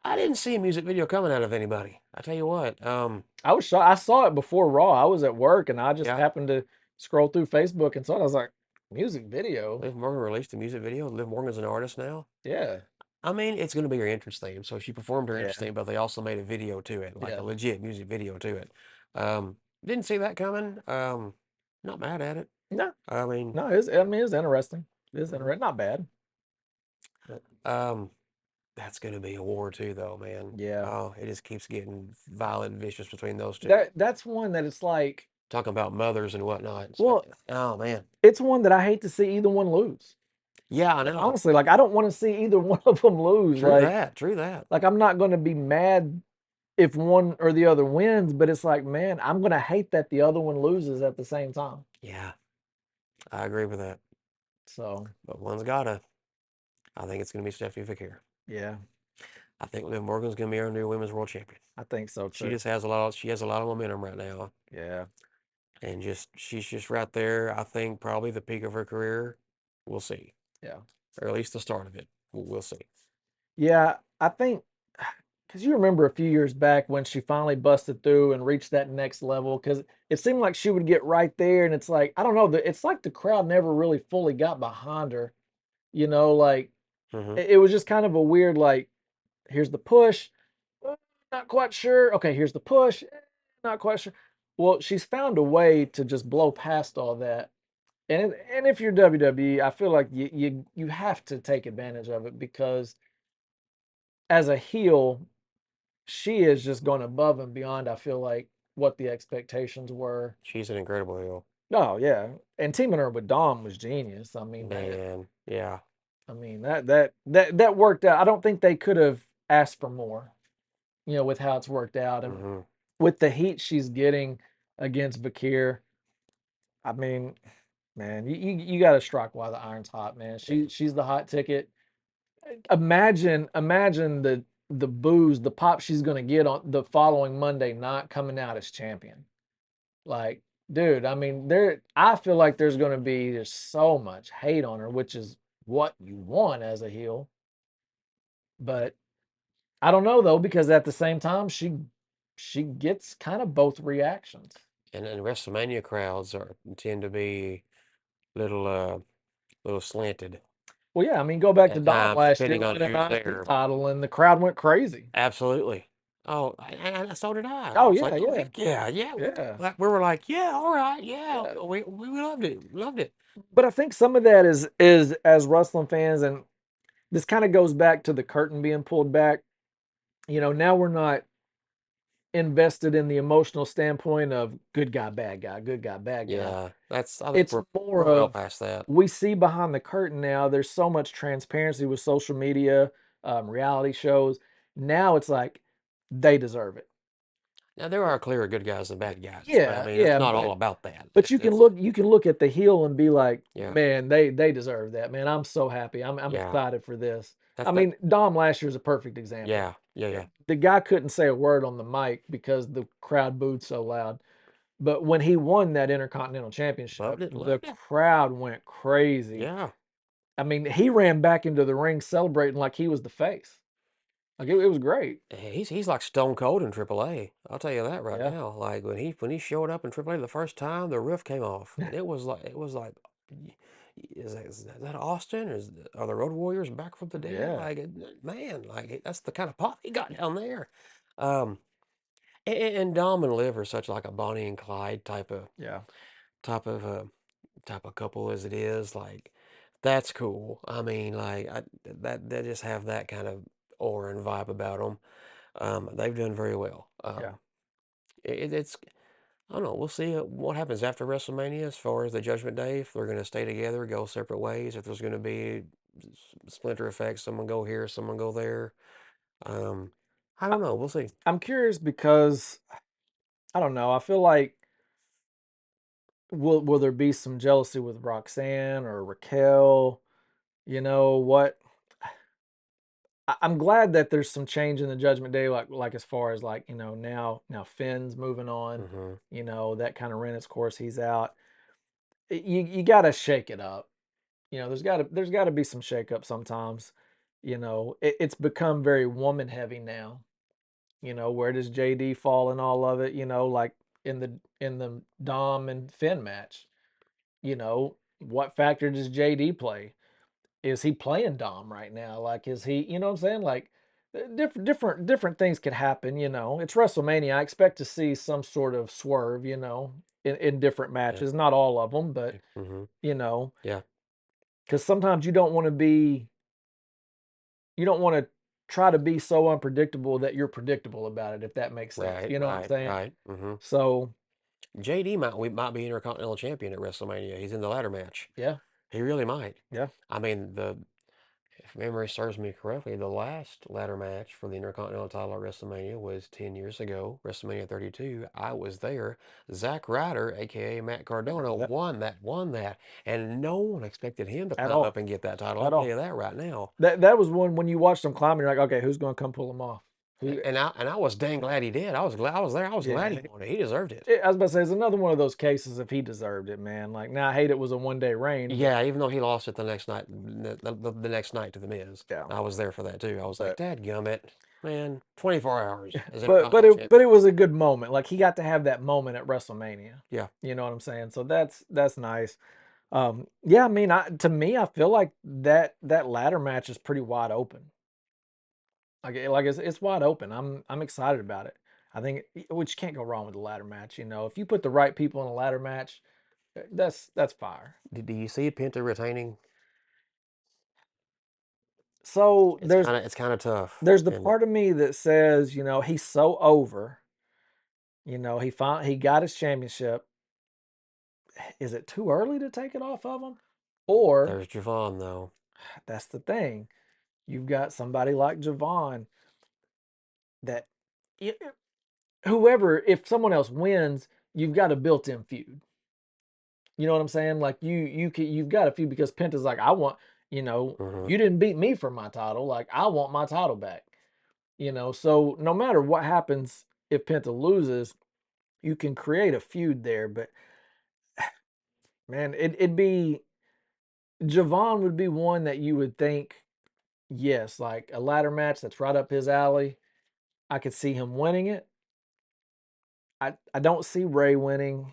I didn't see a music video coming out of anybody. I tell you what. I was shocked. I saw it before Raw. I was at work and I just Yeah, happened to scroll through Facebook and saw it. I was like, music video? Liv Morgan released a music video. Liv Morgan's an artist now. Yeah, I mean, it's going to be her entrance theme. So she performed her entrance yeah, theme, but they also made a video to it, like a yeah. legit music video to it. Didn't see that coming. Not mad at it. No, I mean, no. I mean, it's interesting. It's mhm. interesting. Not bad. But um, that's going to be a war too, though, man. yeah, Oh, it just keeps getting violent, and vicious between those two. that's one that it's like, Talking about mothers and whatnot. It's like, well, oh man, it's one that I hate to see either one lose. yeah, I Like, know. honestly, like I don't want to see either one of them lose. True that. True that. Like I'm not going to be mad if one or the other wins, but it's like, man, I'm going to hate that the other one loses at the same time. Yeah, I agree with that. So, But one's gotta. I think it's going to be Stephanie Foucault. yeah, I think Liv Morgan's going to be our new women's world champion. I think so She too. just has a lot. She has a lot of momentum right now, Yeah, and she's just right there. I think probably the peak of her career. We'll see, yeah. or at least the start of it. We'll see. Yeah, I think because you remember a few years back when she finally busted through and reached that next level, because it seemed like she would get right there, and it's like I don't know, it's like the crowd never really fully got behind her. You know, like Hmm. it was just kind of a weird like, here's the push, uh, not quite sure. Okay, here's the push, not quite sure. Well, she's found a way to just blow past all that. And if you're WWE, I feel like you have to take advantage of it because as a heel, she is just going above and beyond, I feel like, what the expectations were. She's an incredible heel, Oh, yeah. And teaming her with Dom was genius. man. Yeah. I mean that worked out. I don't think they could have asked for more, you know, with how it's worked out. And Hmm. with the heat she's getting against Bakir, I mean, man, you got to strike while the iron's hot, man. Yeah. She's the hot ticket. Imagine the booze, the pop she's gonna get on the following Monday night coming out as champion. Like, dude, I mean, I feel like there's gonna be just so much hate on her, which is what you want as a heel. But I don't know though, because at the same time, she gets kind of both reactions. And WrestleMania crowds tend to be little little slanted Well, yeah, I mean, go back to at Dom times, last year depending on winning who's an IC there. title, and the crowd went crazy. Absolutely. Oh, and so did I. I Oh was yeah, like, oh yeah, heck yeah, yeah. yeah, We were like, yeah, all right, yeah. yeah. We loved it, loved it. But I think some of that is as wrestling fans, and this kind of goes back to the curtain being pulled back. You know, now we're not invested in the emotional standpoint of good guy, bad guy, good guy, bad guy. Yeah, that's. I think It's more we're well of past that. we see behind the curtain now. There's so much transparency with social media, reality shows. Now it's like they deserve it. Now there are clearer good guys and bad guys, but I Yeah, mean it's yeah, not all about that. but you can look at the heel and be like, Yeah, man, they deserve that. Man, I'm so happy. I'm yeah. excited for this. That's I that. mean, Dom last year is a perfect example. Yeah, Yeah, yeah. The guy couldn't say a word on the mic because the crowd booed so loud. But when he won that Intercontinental Championship, Loved it, the loved it. crowd went crazy. Yeah. I mean, he ran back into the ring celebrating like he was the face. Like it was great. He's like Stone Cold in AAA. I'll tell you that right Yeah, now. Like when he showed up in AAA the first time, the roof came off, and it was like, is that Austin? Are the Road Warriors back from the dead? yeah, Like man, like that's the kind of pop he got down there. Um, and Dom and Liv are such like a Bonnie and Clyde yeah, type of type of couple as it is. Like that's cool. I mean, like that they just have that kind of aura and vibe about them. They've done very well. yeah. It's I don't know. We'll see what happens after WrestleMania as far as the Judgment Day. If they're going to stay together, go separate ways. If there's going to be splinter effects, someone go here, someone go there. Um, I I, don't know. We'll see. I'm curious because I don't know. I feel like will there be some jealousy with Roxanne or Raquel? You know what? I'm glad that there's some change in the Judgment Day, like as far as like now Finn's moving on. Hmm. That kind of ran its course. He's out. You got to shake it up. There's got to be some shake up sometimes. It's become very woman heavy now. Where does JD fall in all of it? Like in the Dom and Finn match. What factor does JD play? Is he playing Dom right now? Like, is he? You know what I'm saying? Like, different things could happen. It's WrestleMania. I expect to see some sort of swerve. In different Yeah. matches. Not all of them, but Hmm. you know, Yeah. because sometimes you don't want to try to be so unpredictable that you're predictable about it. If that makes sense, Right. you know what I'm Right. saying? Right. Hmm. So JD might be Intercontinental Champion at WrestleMania. He's in the ladder match. yeah, He really might. yeah, I mean, if memory serves me correctly, the last ladder match for the Intercontinental title at WrestleMania was 10 years ago, WrestleMania 32. I was there. Zack Ryder, aka Matt Cardona, yeah, won that, and no one expected him to at climb up all, and get that title. I'll at tell all. you that right now. That was one when you watch them climbing, you're like, okay, who's going to come pull them off? Who? And I was dang glad he did. I was glad I was there. I was glad Yeah, he won it. He deserved it. I was about to say it's another one of those cases if he deserved it, man. Like now, I hate it was a 1 day reign, but Yeah, even though he lost it the next night, the next night to the Miz, yeah, I was there for that too. I was like, but Dad gummit, man, 24 hours as but but Intercontinental it but Champion. it was a good moment. Like he got to have that moment at WrestleMania. Yeah. You know what I'm saying? So that's nice. Yeah, I mean, to me, I feel like that ladder match is pretty wide open. Like it's wide open. I'm excited about it. I think which can't go wrong with the ladder match. If you put the right people in a ladder match, that's fire. Do you see Penta retaining? So It's there's kind of it's kind of tough, there's the isn't it? part of me that says, he's so over. He got his championship. Is it too early to take it off of him? Or There's Javon though. that's the thing. You've got somebody like Javon that y- whoever, if someone else wins, you've got a built-in feud. You know what I'm saying? Like you've got a feud because Penta's like, I want, Hmm. you didn't beat me for my title. Like I want my title back. So no matter what happens if Penta loses, you can create a feud there. But man, it'd be Javon would be one that you would think, yes, like a ladder match that's right up his alley. I could see him winning it. I don't see Ray winning.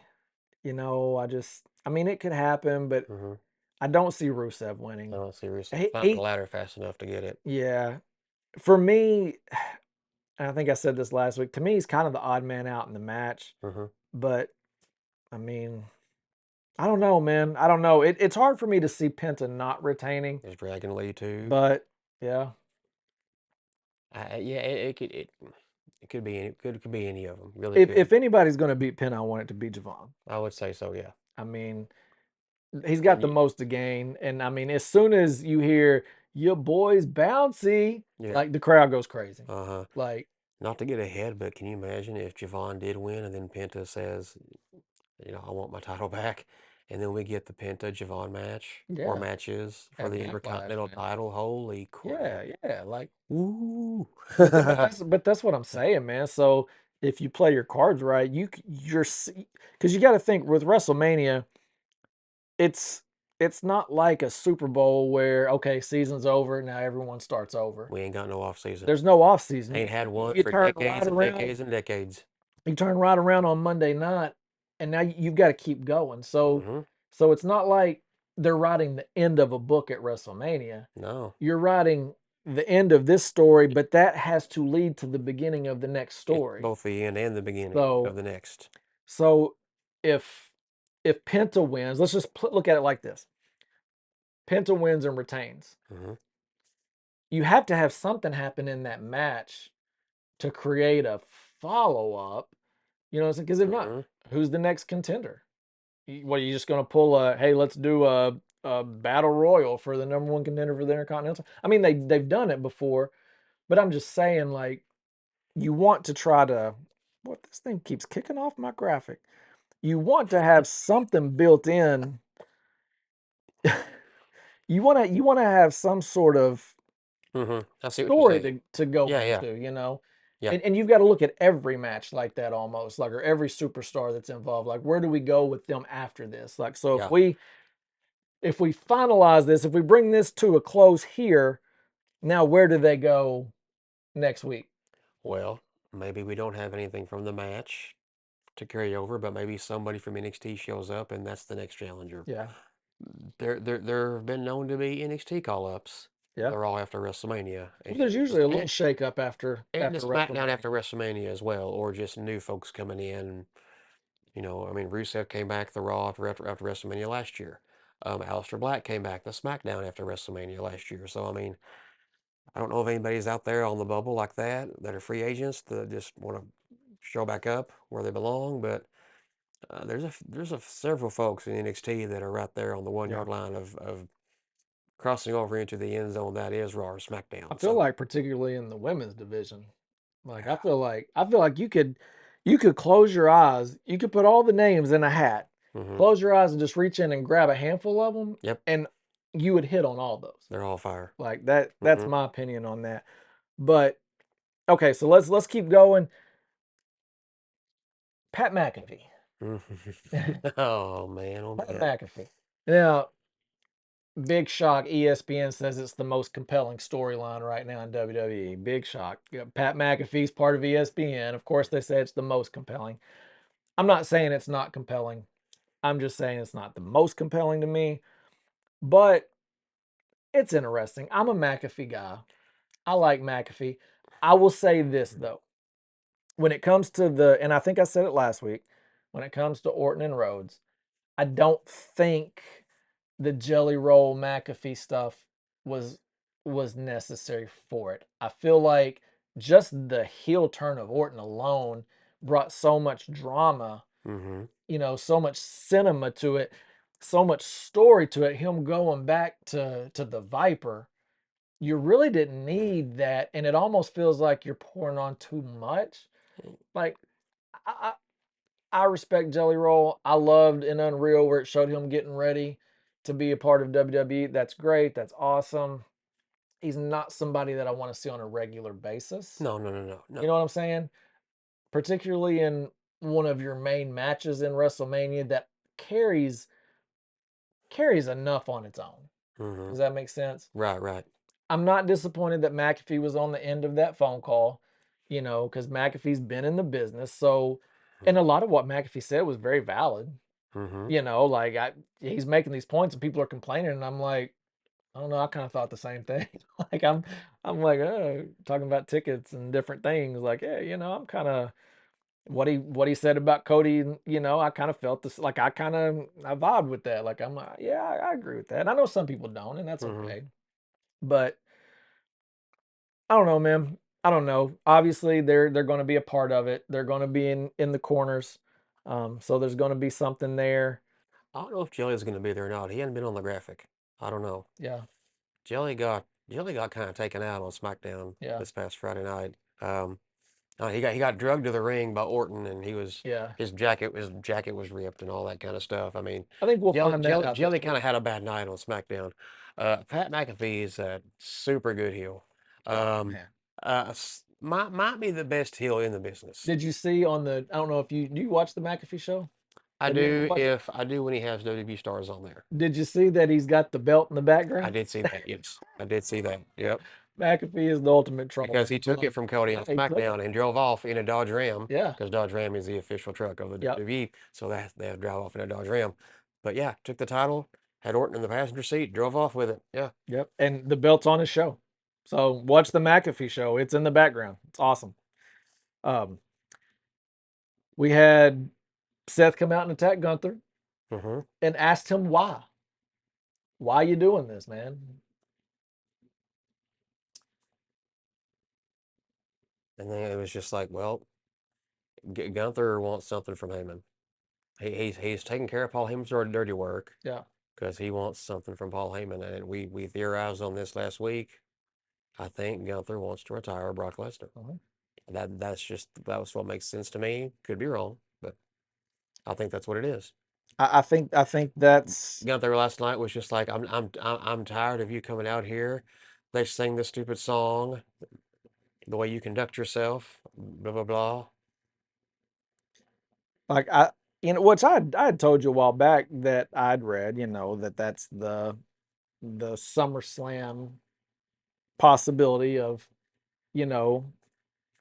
I mean, it could happen, but Hmm. I don't see Rusev I winning. don't see Rusev climbing the He ladder fast enough to get it. yeah. For me, and I think I said this last week, to me, he's kind of the odd man out in the match. Hmm. But I mean, I don't know, man. I don't know. It's hard for me to see Penta not retaining, There's Dragon Lee too. but yeah. Yeah, it could be could be any of them. Really If could. anybody's going to beat Penta, I want it to be Javon. I would say so. Yeah. I mean, he's got And the most to gain, and I mean, as soon as you hear your boy's bouncy, yeah. like the crowd goes crazy. Uh-huh. Like, Not to get ahead, but can you imagine if Javon did win and then Penta says, I want my title back, and then we get the Penta Javon match or Yeah, matches for at the Backlash, Intercontinental man. title. Holy crap! Yeah, yeah, like, Ooh. but that's what I'm saying, man. So if you play your cards right, you're because you got to think with WrestleMania, it's it's not like a Super Bowl where okay, season's over, now everyone starts over. We ain't got no off season. There's no off season. Ain't had one You for turn right decades and around, decades and decades. you turn right around on Monday night, and now you've got to keep going. So Hmm. so it's not like they're writing the end of a book at WrestleMania. No, You're writing the end of this story, but that has to lead to the beginning of the next it's story. both the end and the beginning of So the next. so if if Penta wins, let's just look at it like this: Penta wins and retains. Hmm. You have to have something happen in that match to create a follow up. You know, because if not, Hmm. who's the next contender? What are you just going to pull a hey, let's do a battle royal for the number one contender for the Intercontinental? I mean, they've done it before, but I'm just saying, like, you want to try to what this thing keeps kicking off my graphic. You want to have something built in. You want to have some sort of Hmm. I see what you're story saying. to go Yeah, yeah, into, yeah, and you've got to look at every match like that almost, like, or every superstar that's involved. Like, where do we go with them after this? Like, so if yeah. we finalize this, if we bring this to a close here, now where do they go next week? Well, maybe we don't have anything from the match to carry over, but maybe somebody from NXT shows up and that's the next challenger. Yeah, There have been known to be NXT call ups. yeah. They're all after WrestleMania, Well, there's usually a little and, shakeup after and the after SmackDown WrestleMania. after WrestleMania as well, or just new folks coming in. I mean, Rusev came back the Raw after WrestleMania last year. Aleister Black came back the SmackDown after WrestleMania last year. So I mean, I don't know if anybody's out there on the bubble like that are free agents that just want to show back up where they belong, but there's several folks in NXT that are right there on the one Yeah. yard line of crossing over into the end zone that is Raw or I SmackDown. feel So, like particularly in the women's division, like I feel like you could close your eyes, you could put all the names in a hat, hmm, close your eyes and just reach in and grab a handful of them, yep, and you would hit on all those. they're all fire. Like that's Hmm. my opinion on that. But okay, so let's keep going. Pat McAfee. Oh man, oh Pat man. McAfee. Now, big shock. ESPN says it's the most compelling storyline right now in WWE. Big shock. Yeah, Pat McAfee's part of ESPN. Of course, they say it's the most compelling. I'm not saying it's not compelling. I'm just saying it's not the most compelling to me, but it's interesting. I'm a McAfee guy. I like McAfee. I will say this though. When it comes to and I think I said it last week, when it comes to Orton and Rhodes, I don't think the Jelly Roll McAfee stuff was was necessary for it. I feel like just the heel turn of Orton alone brought so much drama, Hmm. so much cinema to it, so much story to it. Him going back to the Viper, you really didn't need that, and it almost feels like you're pouring on too much. Like I, I respect Jelly Roll. I loved in Unreal where it showed him getting ready to be a part of WWE. That's great. That's awesome. He's not somebody that I want to see on a regular basis. No, no, no, no, You no. know what I'm saying? Particularly in one of your main matches in WrestleMania that carries carries enough on its own. Hmm. Does that make sense? Right, right. I'm not disappointed that McAfee was on the end of that phone call, because McAfee's been in the business. So, and a lot of what McAfee said was very valid. Hmm. Like he's making these points and people are complaining, and I'm like, I don't know, I kind of thought the same thing. Like I'm like, talking about tickets and different things. Like, yeah, I'm kind of what he said about Cody. I kind of felt this. Like I vibed with that. Like I'm like, yeah, I agree with that. And I know some people don't, and that's Hmm. okay. But I don't know, man. I don't know. Obviously, they're going to be a part of it. They're going to be in the corners. So there's going to be something there. I don't know if Jelly's going to be there or not. He hadn't been on the graphic. I don't know. Yeah, Jelly got kind of taken out on SmackDown yeah. this past Friday night. Um, he got drugged to the ring by Orton, and Yeah. his jacket was ripped and all that kind of stuff. I mean, I think we'll find that out this Jelly kind week. of had a bad night on SmackDown. Pat McAfee is a super good heel. Oh Um, man. might be the best heel in the business. Did you see on the I don't know if you do you watch the McAfee show? I Have you ever do watched it? if I do when he has WWE stars on there. Did you see that he's got the belt in the I background? did see that. Yes, I did see that. Yep. McAfee is the ultimate Because troll, he man. I took love it it. from Cody on Yeah, he took it. SmackDown and drove off in a Dodge Ram Yeah. because Dodge Ram is the official truck of the Yep. WWE. So they had to drive off in a Dodge Ram. But yeah, took the title, had Orton in the passenger seat, drove off with it. Yeah. Yep. And the belt's on his show. So watch the McAfee show. It's in the background. It's awesome. Um, we had Seth come out and attack Gunther hmm and asked him why. Why you doing this, man? And then it was just like, well, Gunther wants something from Heyman. He's taking care of Paul Heyman's dirty work Yeah. because he wants something from Paul Heyman. And we theorized on this last week. I think Gunther wants to retire Brock Lesnar. Mhm. That was what makes sense to me. Could be wrong, but I think that's what it is. I think that's Gunther last night was just like, I'm tired of you coming out here. They sing this stupid song, the way you conduct yourself, blah blah blah. like which I had told you a while back that I'd read, that that's the SummerSlam possibility of, you know,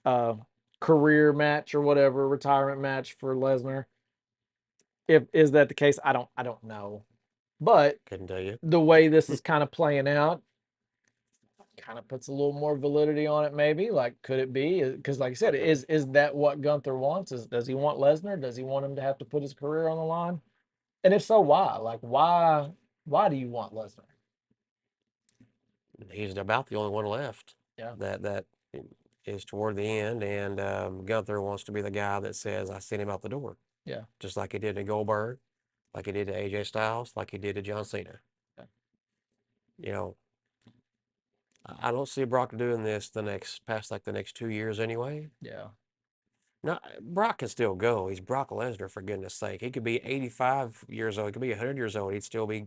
uh career match or whatever, retirement match for Lesnar. If is that the case, I don't know. But Couldn't tell you. the way this is kind of playing out kind of puts a little more validity on it, maybe. Like, could it be? Because, like I said, is that what Gunther wants? Does he want Lesnar? Does he want him to have to put his career on the line? And if so, why? Like, why do you want Lesnar? He's about the only one left Yeah, that is toward the end, and Gunther wants to be the guy that says, "I sent him out the door," yeah, just like he did to Goldberg, like he did to AJ Styles, like he did to John Cena. yeah, You know, I don't see Brock doing this past like the next 2 years anyway. yeah, No, Brock can still go. He's Brock Lesnar, for goodness sake. He could be 85 years old. He could be 100 years old. He'd still be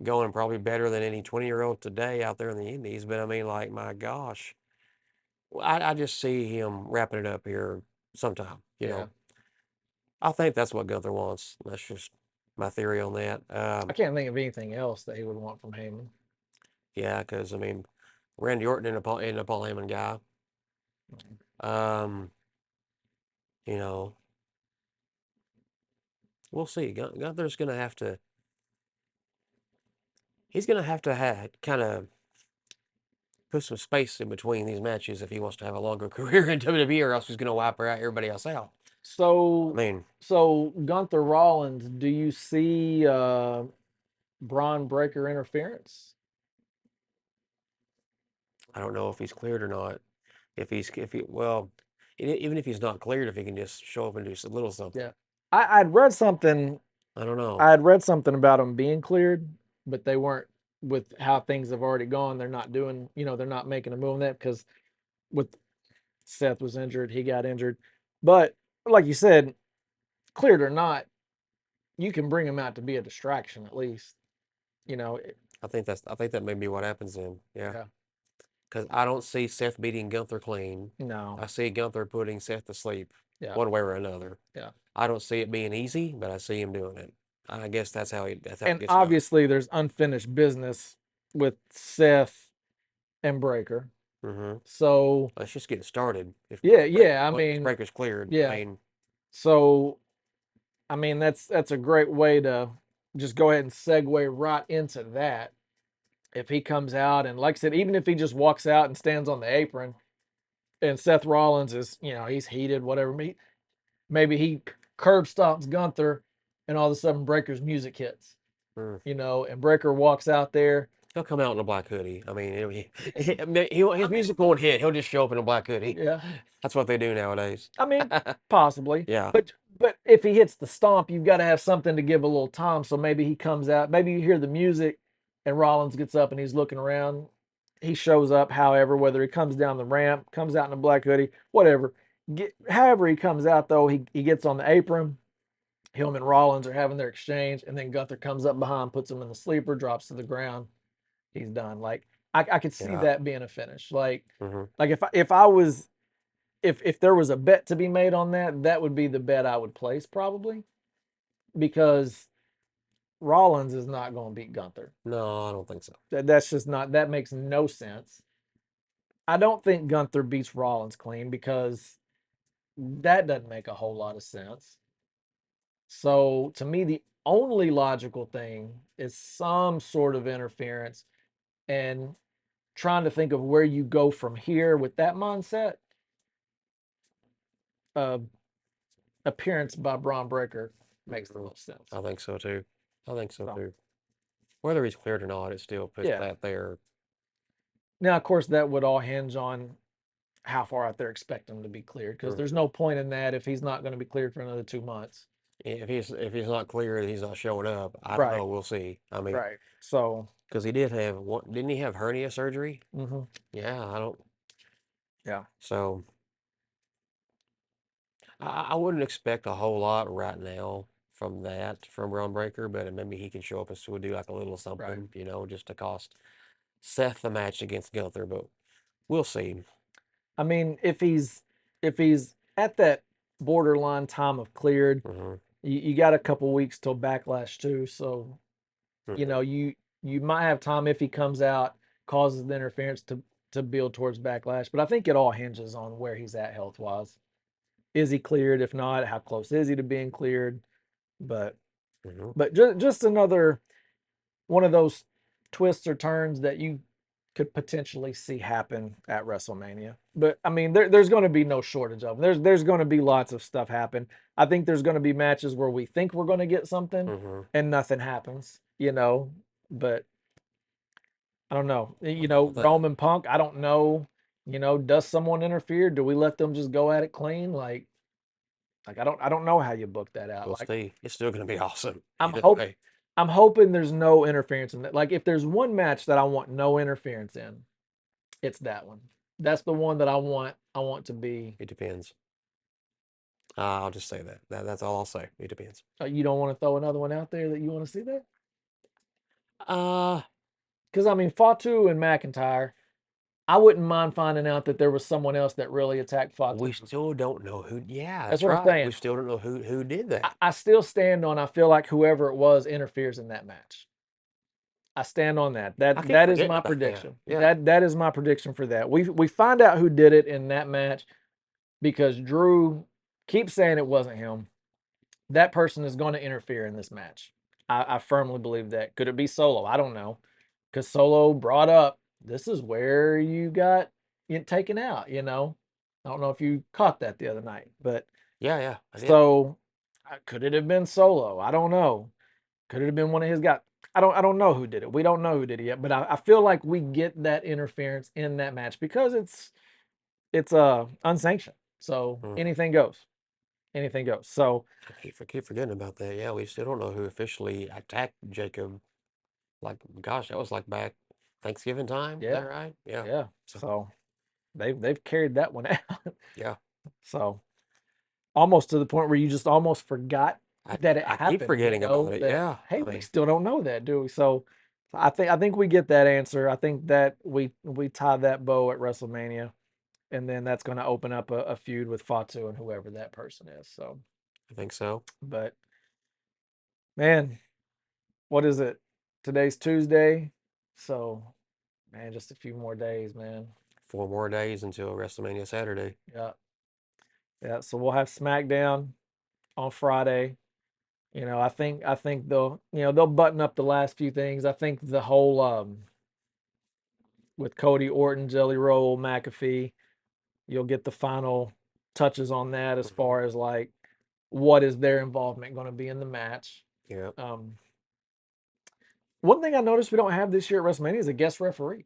going probably better than any 20-year-old today out there in the Indies. But I mean, like, my gosh, I just see him wrapping it up here sometime. yeah. I think that's what Gunther wants. That's just my theory on that. I can't think of anything else that he would want from Heyman. Yeah, because I mean, Randy Orton and a Paul Heyman guy. Um, you know, we'll see. Gunther's gonna have to. He's gonna have to kind of put some space in between these matches if he wants to have a longer career in WWE, or else he's going to wipe out everybody else out. I So, mean, so Gunther Rollins, do you see Braun Breaker interference? I don't know if he's cleared or not. If he well, even if he's not cleared, if he can just show up and do a little something. Yeah, I'd read something. I don't know. I had read something about him being cleared, but they weren't with how things have already gone. They're not doing, they're not making a move on that because with Seth was injured, he got injured. But like you said, cleared or not, you can bring him out to be a distraction at least. You know, it- I think that may be what happens then. Yeah, yeah, because I don't see Seth beating Gunther clean. no, I see Gunther putting Seth to sleep yeah, one way or another. yeah. I don't see it being easy, but I see him doing it. I guess that's how it And gets done. obviously, there's unfinished business with Seth and Breaker. hmm So Let's just get started. yeah, yeah. I If mean, Breaker's cleared, I yeah. mean, So I mean, that's a great way to just go ahead and segue right into that. If he comes out and, like I said, even if he just walks out and stands on the apron, and Seth Rollins is, he's heated, whatever. Maybe he curb stomps Gunther, and all of a sudden Breaker's music hits, mm, and Breaker walks out there. he'll come out in a black hoodie. I mean, his music won't hit. He'll just show up in a black hoodie. Yeah, That's what they do nowadays. I mean, possibly, Yeah. but if he hits the stomp, you've got to have something to give a little time. So maybe he comes out. Maybe you hear the music, and Rollins gets up and he's looking around. He shows up, however, whether he comes down the ramp, comes out in a black hoodie, whatever. however he comes out though, he gets on the apron. Him and Rollins are having their exchange, and then Gunther comes up behind, puts him in the sleeper, drops to the ground. He's done. Like I could see Yeah. that being a finish. Hmm. Like if I was if there was a bet to be made on that, that would be the bet I would place probably because Rollins is not going to beat Gunther. No, I don't think so. That's just not. That makes no sense. I don't think Gunther beats Rollins clean because that doesn't make a whole lot of sense. So to me, the only logical thing is some sort of interference and trying to think of where you go from here with that mindset. Uh, Appearance by Braun Breaker makes the Hmm. most sense. I think so too. I think so So too. Whether he's cleared or not, it still puts yeah. that there. Now, of course, that would all hinge on how far out they're expecting him to be cleared because there's Hmm. no point in that if he's not going to be cleared for another 2 months. If he's not cleared, he's not showing up. I don't Right. know. We'll see. I mean, Right. So, because he did have what? Didn't he have hernia surgery? mhm, Yeah, I don't. yeah. So I wouldn't expect a whole lot right now from that from Braun Breaker, but maybe he can show up and still do like a little Right. something, just to cost Seth the match against Gunther. But we'll see. I mean, if he's at that borderline time of cleared, Hmm. you got a couple weeks till Backlash too. So you Hmm. know you might have time if he comes out, causes the interference to build towards Backlash. But I think it all hinges on where he's at health wise. Is he cleared? If not, how close is he to being cleared? But Hmm. just another one of those twists or turns that you could potentially see happen at WrestleMania. But I mean, there's going to be no shortage of them. There's going to be lots of stuff happen. I think there's going to be matches where we think we're going to get something Hmm. and nothing happens, you know. But I don't know. I think Roman Punk, I don't know. Does someone interfere? Do we let them just go at it clean? Like I don't know how you book that out. we'll Like see. It's still going to be awesome I'm either hope way. I'm hoping there's no interference in that. Like if there's one match that I want no interference in, it's that one. That's the one that I want to be. It depends. I'll just say that. That's all I'll say. It depends. You don't want to throw another one out there that you want to see there? Uh, Because I mean, Fatu and McIntyre, I wouldn't mind finding out that there was someone else that really attacked Fatu. we still don't know who. Yeah, That's that's what I'm right. We saying. still don't know who did that. I still stand on. I feel like whoever it was interferes in that match. I stand on that. I That keep that is forgetting my about that. prediction. Yeah. That is my prediction for that. We find out who did it in that match because Drew keeps saying it wasn't him. That person is going to interfere in this match. I firmly believe that. Could it be Solo? I don't know. Because Solo brought up this is where you got it taken out. I don't know if you caught that the other night, but Yeah, yeah, I did. so could it have been Solo? I don't know. Could it have been one of his guys? I don't know who did it. We don't know who did it yet, but I feel like we get that interference in that match because it's unsanctioned. So Mm. anything goes. Anything goes. So I keep forgetting about that. Yeah, we still don't know who officially attacked Jacob. Like, gosh, that was like back Thanksgiving time. Is that yeah, right? Yeah. yeah. So, So they've carried that one out. yeah, So almost to the point where you just almost forgot I that it I keep happened, forgetting about it. that Yeah. hey, I we mean, still don't know that, do we? So I think we get that answer. I think that we tie that bow at WrestleMania, and then that's going to open up a feud with Fatu and whoever that person is. So, I think so. but man, what is it? Today's Tuesday, so man, just a few more days, man. 4 more days until WrestleMania Saturday. Yeah, yeah. So we'll have SmackDown on Friday. I think they'll button up the last few things. I think the whole with Cody Orton, Jelly Roll, McAfee, you'll get the final touches on that as Hmm. far as like what is their involvement going to be in the match. Yeah. Um, One thing I noticed we don't have this year at WrestleMania is a guest referee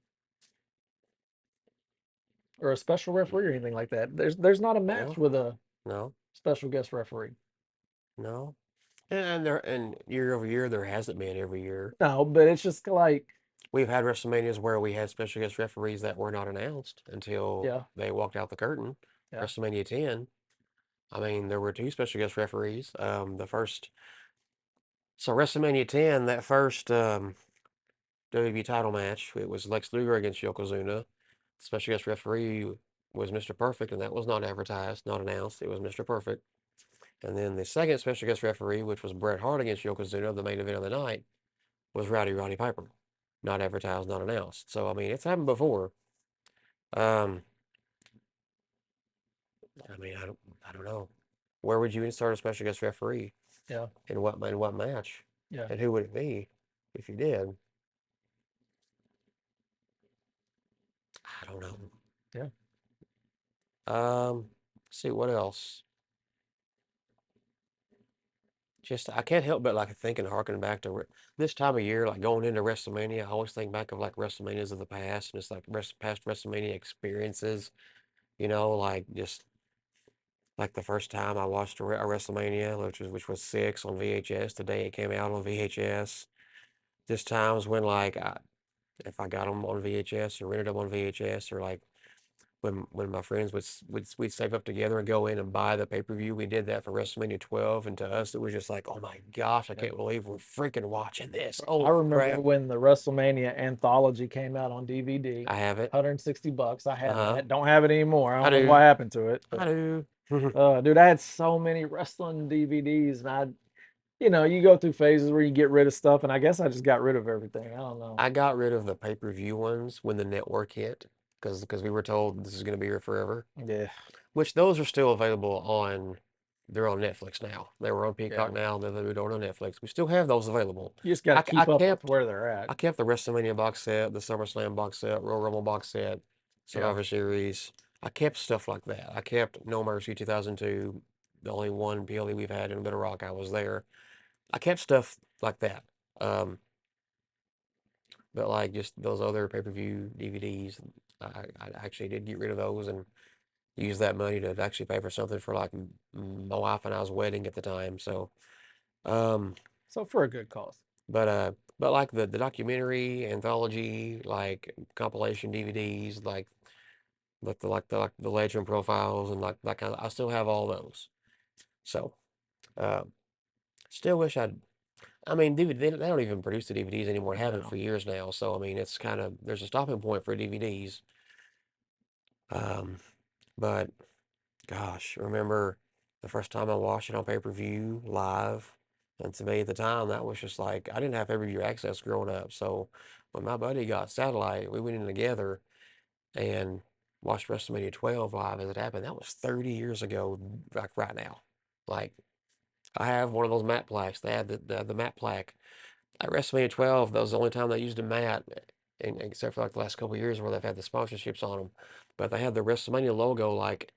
or a special referee or anything like that. There's not a match No. with a No. special guest referee. No. And year over year there hasn't been every year. No, but it's just like We've had WrestleManias where we had special guest referees that were not announced until yeah, they walked out the curtain. Yeah. WrestleMania 10, I mean, there were two special guest referees. So WrestleMania 10, that first WWE title match, it was Lex Luger against Yokozuna. The special guest referee was Mr. Perfect, and that was not advertised, not announced. It was Mr. Perfect. And then the second special guest referee, which was Bret Hart against Yokozuna, the main event of the night, was Roddy Piper. Not advertised, not announced. So, I mean, it's happened before. Um, I mean, I don't know. Where would you insert a special guest referee? Yeah. In what match? Yeah. And who would it be if you did? I don't know. Yeah. Let's see what else. Just I can't help but like thinking, harking back to this time of year, like going into WrestleMania. I always think back of like WrestleManias of the past, and it's like past WrestleMania experiences. You know, like just like the first time I watched a WrestleMania, which was six on VHS. The day it came out on VHS. Just times when like if I got them on VHS or rented them on VHS, or like when my friends we'd save up together and go in and buy the pay-per-view. We did that for WrestleMania 12, and to us it was just like, oh my gosh, I Yeah. can't believe we're freaking watching this. I Holy remember crap. when the WrestleMania anthology came out on DVD, I have it. 160 bucks. I had Uh-huh. that. Don't have it anymore. I I don't know what do. happened to it, I but do. dude, I had so many wrestling DVDs, and you go through phases where you get rid of stuff, and I guess I just got rid of everything. I don't know. I got rid of the pay-per-view ones when the network hit, because we were told this is going to be here forever. Yeah. Which those are still available on, they're on Netflix now. They were on Yeah. Peacock now, then they moved on to Netflix. We still have those available. You just got to I keep up with kept where they're at. I kept the WrestleMania box set, the SummerSlam box set, Royal Rumble box set, Yeah. Survivor Series. I kept stuff like that. I kept No Mercy 2002, the only one PLE we've had in Little Rock. I was there. I kept stuff like that. Um, but like just those other pay-per-view DVDs, I actually did get rid of those and use that money to actually pay for something for like my wife and I's wedding at the time. So, um, So for a good cause. but like the documentary, anthology, like compilation DVDs, like the legend profiles and like that kind of, I still have all those. So, uh, still wish I'd. I mean, DVD, they don't even produce the DVDs anymore. Haven't No. for years now. So I mean, it's kind of there's a stopping point for DVDs. Um, but Gosh, remember the first time I watched it on pay-per-view live? And to me at the time, that was just like, I didn't have pay-per-view access growing up. So when my buddy got satellite, we went in together and watched WrestleMania 12 live as it happened. That was 30 years ago, like right now. Like, I have one of those matte plaques. They had the matte plaque at WrestleMania 12. That was the only time they used a mat, and except for like the last couple of years where they've had the sponsorships on them. But they had the WrestleMania logo like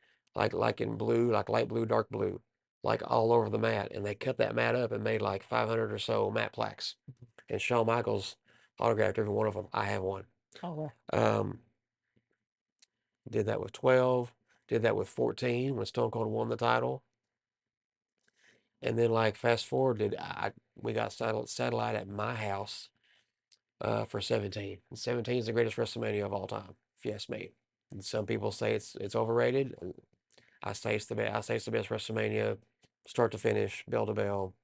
in blue, like light blue, dark blue, like all over the mat. And they cut that mat up and made like 500 or so matte plaques. And Shawn Michaels autographed every one of them. I have one. Oh, well. Um, did that with 12. Did that with 14 when Stone Cold won the title. And then like fast forward, we got satellite at my house for 17. And 17 is the greatest WrestleMania of all time, if you ask me. And some people say it's overrated. I say it's the best. I say it's the best WrestleMania, start to finish, bell to bell,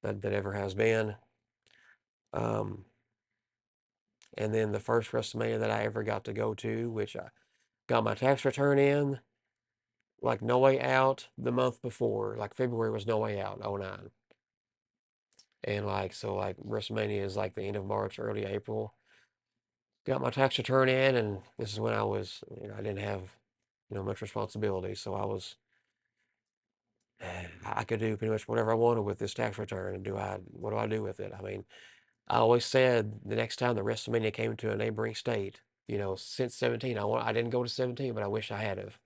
that ever has been. Um, and then the first WrestleMania that I ever got to go to, which I got my tax return in, like No Way Out the month before, like February was No Way Out, 09. And like so, like WrestleMania is like the end of March, early April. Got my tax return in, and this is when I didn't have, much responsibility, so I could do pretty much whatever I wanted with this tax return. And what do I do with it? I mean, I always said the next time the WrestleMania came to a neighboring state, since 17, I didn't go to 17, but I wish I had have.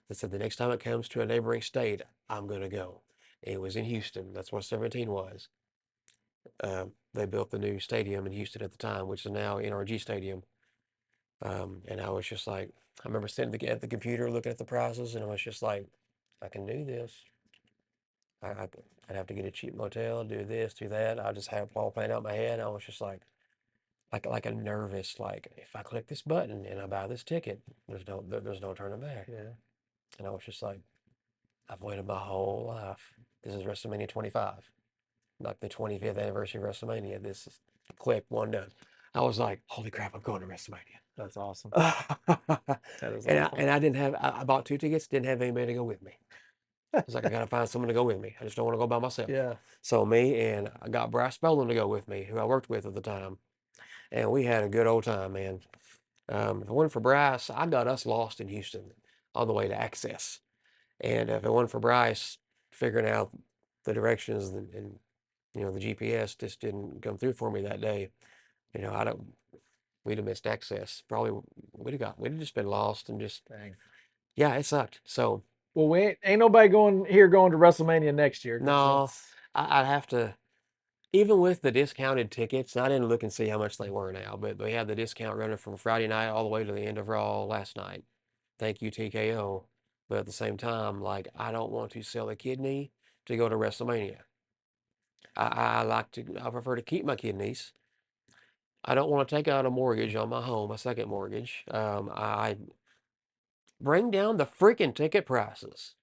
I said the next time it comes to a neighboring state, I'm gonna go. It was in Houston. That's what 17 was. They built the new stadium in Houston at the time, which is now NRG Stadium. And I was just like, I remember sitting at the computer looking at the prices, and I was just like, I can do this. I'd have to get a cheap motel, do this, do that. I just had it all planned out in my head. And I was just like, like a nervous, like if I click this button and I buy this ticket, there's no turning back. Yeah. And I was just like, I've waited my whole life. This is WrestleMania 25, like the 25th anniversary of WrestleMania. This is click one done. I was like, holy crap, I'm going to WrestleMania. That's awesome. That is And awesome. I didn't have I bought two tickets, didn't have anybody to go with me. I was like, I gotta find someone to go with me. I just don't want to go by myself. Yeah. So me and I got Bryce Boland to go with me, who I worked with at the time, and we had a good old time, man. If it wasn't for Bryce, I got us lost in Houston on the way to Access, and if it wasn't for Bryce figuring out the directions and the GPS just didn't come through for me that day, I don't. We'd have missed Access. Probably we'd have just been lost and just Dang. yeah, it sucked. So Well, we ain't nobody going to WrestleMania next year because no, that's I'd have to. Even with the discounted tickets, I didn't look and see how much they were now, but they had the discount running from Friday night all the way to the end of Raw last night. Thank you, TKO. But at the same time, like, I don't want to sell a kidney to go to WrestleMania. I prefer to keep my kidneys. I don't want to take out a mortgage on my home, a second mortgage. I bring down the freaking ticket prices.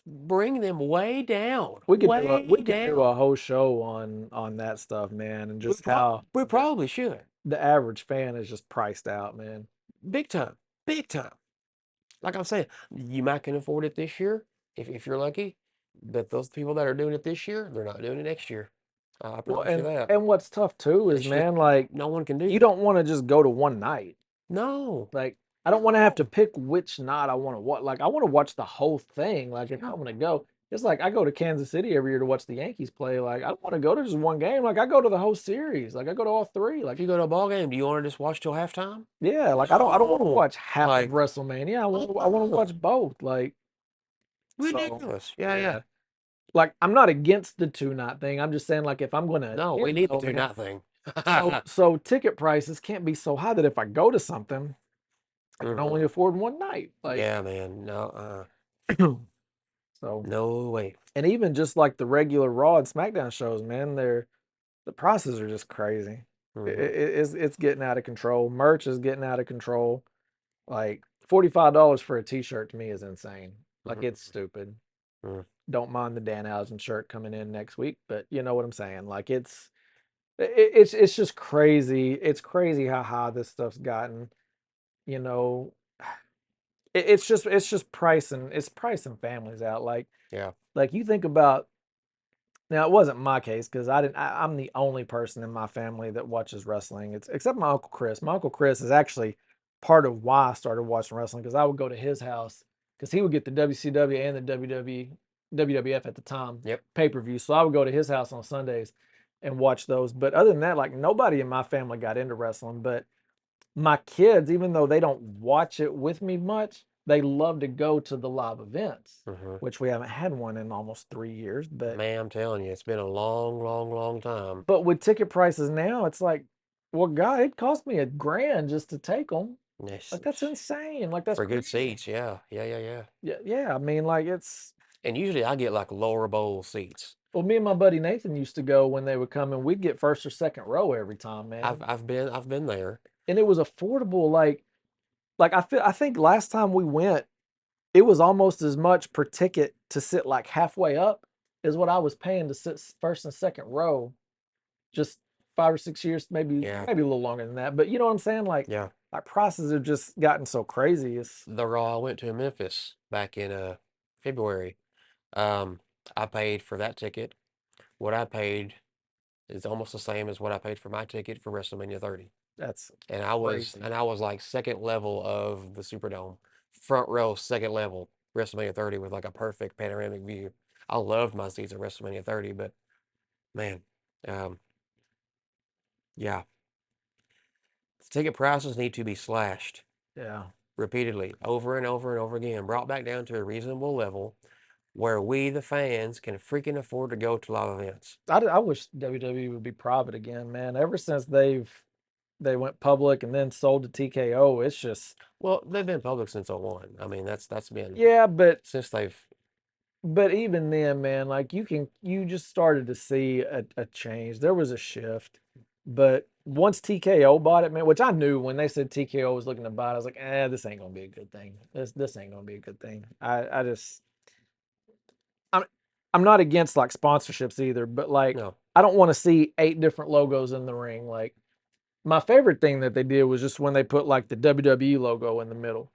Bring them we way could do a down. whole show on that stuff, man, and We, just pro- how we probably should. the average fan is just priced out, man. Big time. Big time. Like I'm saying, you might can afford it this year if you're lucky. But those people that are doing it this year, they're not doing it next year. I Well, promise you that. and what's tough too is, It's just man, like no one can do you that. don't want to just go to one night. No. Like I don't want to have to No. pick which night I want to watch. Like I want to watch the whole thing. Like if Yeah. I'm gonna go, it's like I go to Kansas City every year to watch the Yankees play. Like I don't want to go to just one game. Like I go to the whole series. Like I go to all three. If Like you go to a ball game, do you want to just watch till halftime? yeah, like I don't want to No. watch half of Like, WrestleMania. I want to watch uh-uh. both. Like so, Ridiculous. Yeah, yeah. yeah. Like I'm not against the two night thing. I'm just saying like if I'm gonna No, we attend need the though, two man. not thing. So ticket prices can't be so high that if I go to something, I can only Mm-mm. afford one night. Like Yeah, man. No, so no way. and even just like the regular Raw and SmackDown shows, man, the prices are just crazy. Mm-hmm. It's getting out of control. Merch is getting out of control. Like $45 for a T-shirt to me is insane. Like it's Mm-hmm. stupid. Mm-hmm. Don't mind the Danhausen shirt coming in next week, but you know what I'm saying. Like it's just crazy. It's crazy how high this stuff's gotten. You know, it's just pricing. It's pricing families out. Yeah. Like you think about now, it wasn't my case because I didn't. I'm the only person in my family that watches wrestling. It's except my uncle Chris. My uncle Chris is actually part of why I started watching wrestling because I would go to his house because he would get the WCW and the WWF at the time Yep. pay per view. So I would go to his house on Sundays and watch those. But other than that, like nobody in my family got into wrestling. But my kids, even though they don't watch it with me much, they love to go to the live events, Mm-hmm. which we haven't had one in almost 3 years. Man, I'm telling you, it's been a long, long, long time. But with ticket prices now, it's like, well, God, it cost me $1,000 just to take them. Yes. Like that's insane. Like that's For good crazy. seats, yeah. Yeah, yeah, yeah. Yeah, yeah. I mean, like it's And usually I get like lower bowl seats. well, me and my buddy Nathan used to go when they would come and we'd get first or second row every time, man. I've been there. And it was affordable. Like I think last time we went, it was almost as much per ticket to sit like halfway up as what I was paying to sit first and second row just 5 or 6 years, Yeah, maybe a little longer than that. But you know what I'm saying? yeah. Like prices have just gotten so crazy. It's The Raw I went to in Memphis back in February. Um, I paid for that ticket. What I paid is almost the same as what I paid for my ticket for WrestleMania 30. that's And crazy. I was like second level of the Superdome. Front row, second level, WrestleMania 30 with like a perfect panoramic view. I loved my seats at WrestleMania 30, but man, um, yeah, ticket prices need to be slashed Yeah. repeatedly, over and over and over again, brought back down to a reasonable level where we, the fans, can freaking afford to go to live events. I wish WWE would be private again, man. Ever since they went public and then sold to TKO, it's just Well, they've been public since '01. I mean, that's been yeah, since they've, but even then, man, like you just started to see a change. There was a shift. But once TKO bought it, man, which I knew when they said TKO was looking to buy it, I was like, this ain't gonna be a good thing. This ain't gonna be a good thing. I just I'm I'm not against like sponsorships either, but like No. I don't want to see 8 different logos in the ring. Like my favorite thing that they did was just when they put like the WWE logo in the middle,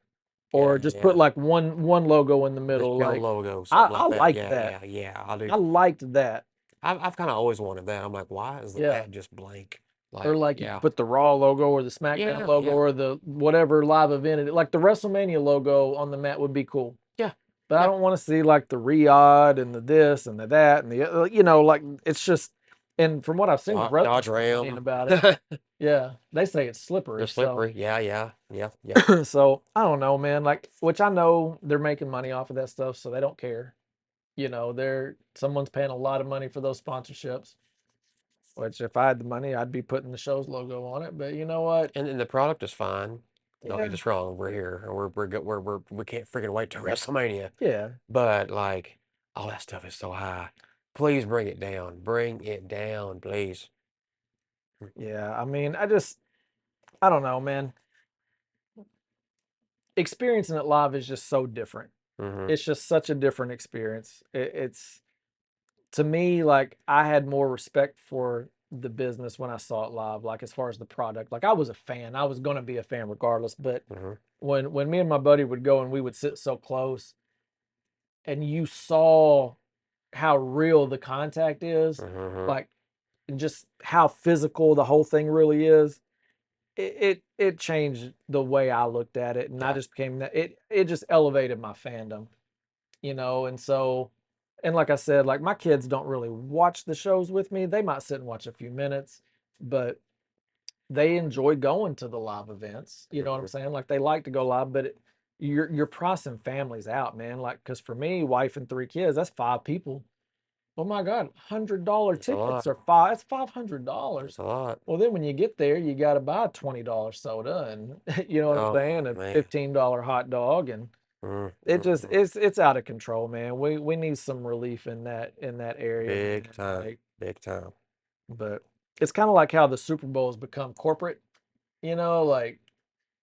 or Yeah, just put yeah. like one logo in the The middle. show Like logo, I, something I like that. liked Yeah, that. yeah, yeah. I do. I liked that. I've kind of always wanted that. I'm like, why is the Yeah. ad just blank? Or Like, like you yeah, could put the Raw logo or the SmackDown yeah, logo yeah, or the whatever live event. Like the WrestleMania logo on the mat would be cool. yeah, But I yeah. don't want to see like the Riyadh and the this and the that and the like it's just. And from what I've seen, the Dodge wrestlers complain Ram. about it. Yeah, they say it's They're slippery. So slippery. Yeah, yeah, yeah, yeah. so I don't know, man. Like, which I know they're making money off of that stuff, so they don't care. They're someone's paying a lot of money for those sponsorships. Which if I had the money, I'd be putting the show's logo on it. But you know what? And the product is fine. Don't get Yeah, us wrong. We're here, and we're good. We can't freaking wait to WrestleMania. yeah, But like, all that stuff is so high. Please bring it down. Bring it down, please. yeah. I mean, I don't know, man. Experiencing it live is just so different. Mm-hmm. It's just such a different experience. It's to me like I had more respect for the business when I saw it live. Like as far as the product, like I was a fan. I was gonna be a fan regardless. But Mm-hmm. when me and my buddy would go and we would sit so close, and you saw how real the contact is, Mm-hmm. like and just how physical the whole thing really is. It changed the way I looked at it, and I Yeah. just became that it just elevated my fandom. And so, and like I said, like my kids don't really watch the shows with me. They might sit and watch a few minutes, but they enjoy going to the live events. You know what I'm Mm-hmm. saying? Like they like to go live, but you're pricing families out, man. Like because for me, wife and 3 kids, that's 5 people. Oh my God, $100 It's a tickets lot. are five. It's $500. It's a lot. Well, then when you get there, you got to buy a $20 soda, and you know what I'm Oh saying, a man. $15 hot dog, and it just Mm-hmm. it's out of control, man. We need some relief in that area, Big man. time. Like, Big time. but it's kind of like how the Super Bowl has become corporate.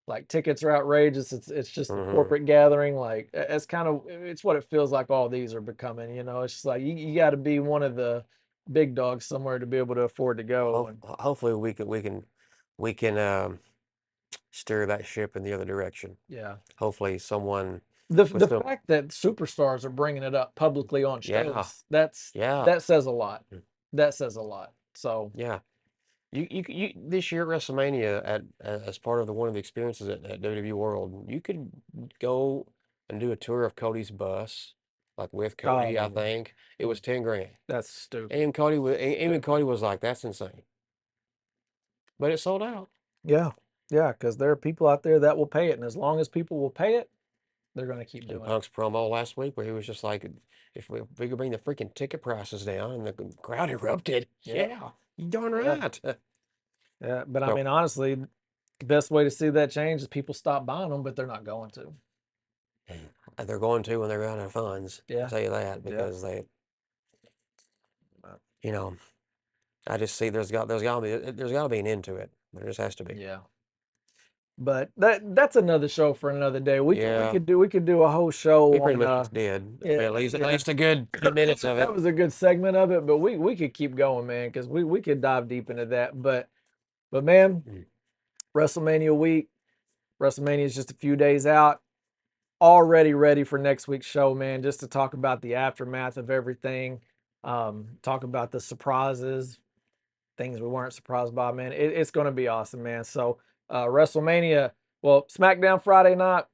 Like tickets are outrageous. It's just a Mm-hmm. corporate gathering. Like it's kind of it's what it feels like. All these are becoming. It's just like you got to be one of the big dogs somewhere to be able to afford to go. And Hopefully we can steer that ship in the other direction. yeah, Hopefully someone with the some fact that superstars are bringing it up publicly on yeah, shows, yeah, that says a lot. That says a lot. So yeah. You this year at WrestleMania as part of one of the experiences at WWE World, you could go and do a tour of Cody's bus, like with Cody, I oh, think. It was 10 grand. that's stupid. And even Stupid. Cody was like, that's insane. But it sold out. Yeah, yeah, because there are people out there that will pay it, and as long as people will pay it, they're going to keep And doing it. Punk's promo last week where he was just like, if we could bring the freaking ticket prices down, and the crowd erupted. Yeah, Yeah, you darn yeah, right. yeah. But I So mean, honestly, the best way to see that change is people stop buying them, but they're not going to. they're going to when they're out of funds. I'll Yeah, tell you that yeah, because they, uh, you know, I just see there's got to be an end to it. There just has to be. yeah. But that's another show for another day. Yeah, We could do a whole we show pretty on much just did. I mean, yeah, at yeah. least a good 10 minutes of That it. was a good segment of it, but we could keep going, man, because we could dive deep into that. But man, Mm. WrestleMania week, WrestleMania is just a few days out. Already ready for next week's show, man, just to talk about the aftermath of everything. Talk about the surprises, things we weren't surprised by, man. It's going to be awesome, man. So, WrestleMania, well, SmackDown Friday night,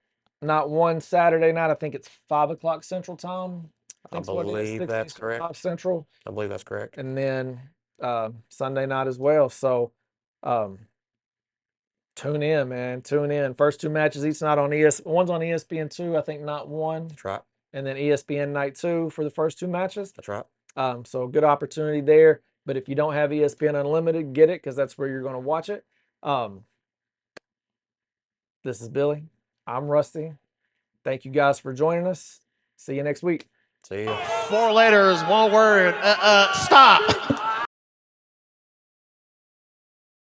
not one Saturday night. I think it's 5 o'clock Central Time. I I think's what it is, believe 6 that's Eastern, correct. 5 Central, I believe that's correct. and then Sunday night as well. So, um, tune in, man. Tune in. First two matches each night on One's on ESPN2, I think not one, That's right. and then ESPN night two for the first two matches. That's right. So good opportunity there. But if you don't have ESPN Unlimited, get it because that's where you're going to watch it. Um, this is Billy. I'm Rusty. Thank you guys for joining us. See you next week. See ya. 4 letters, one word. Stop.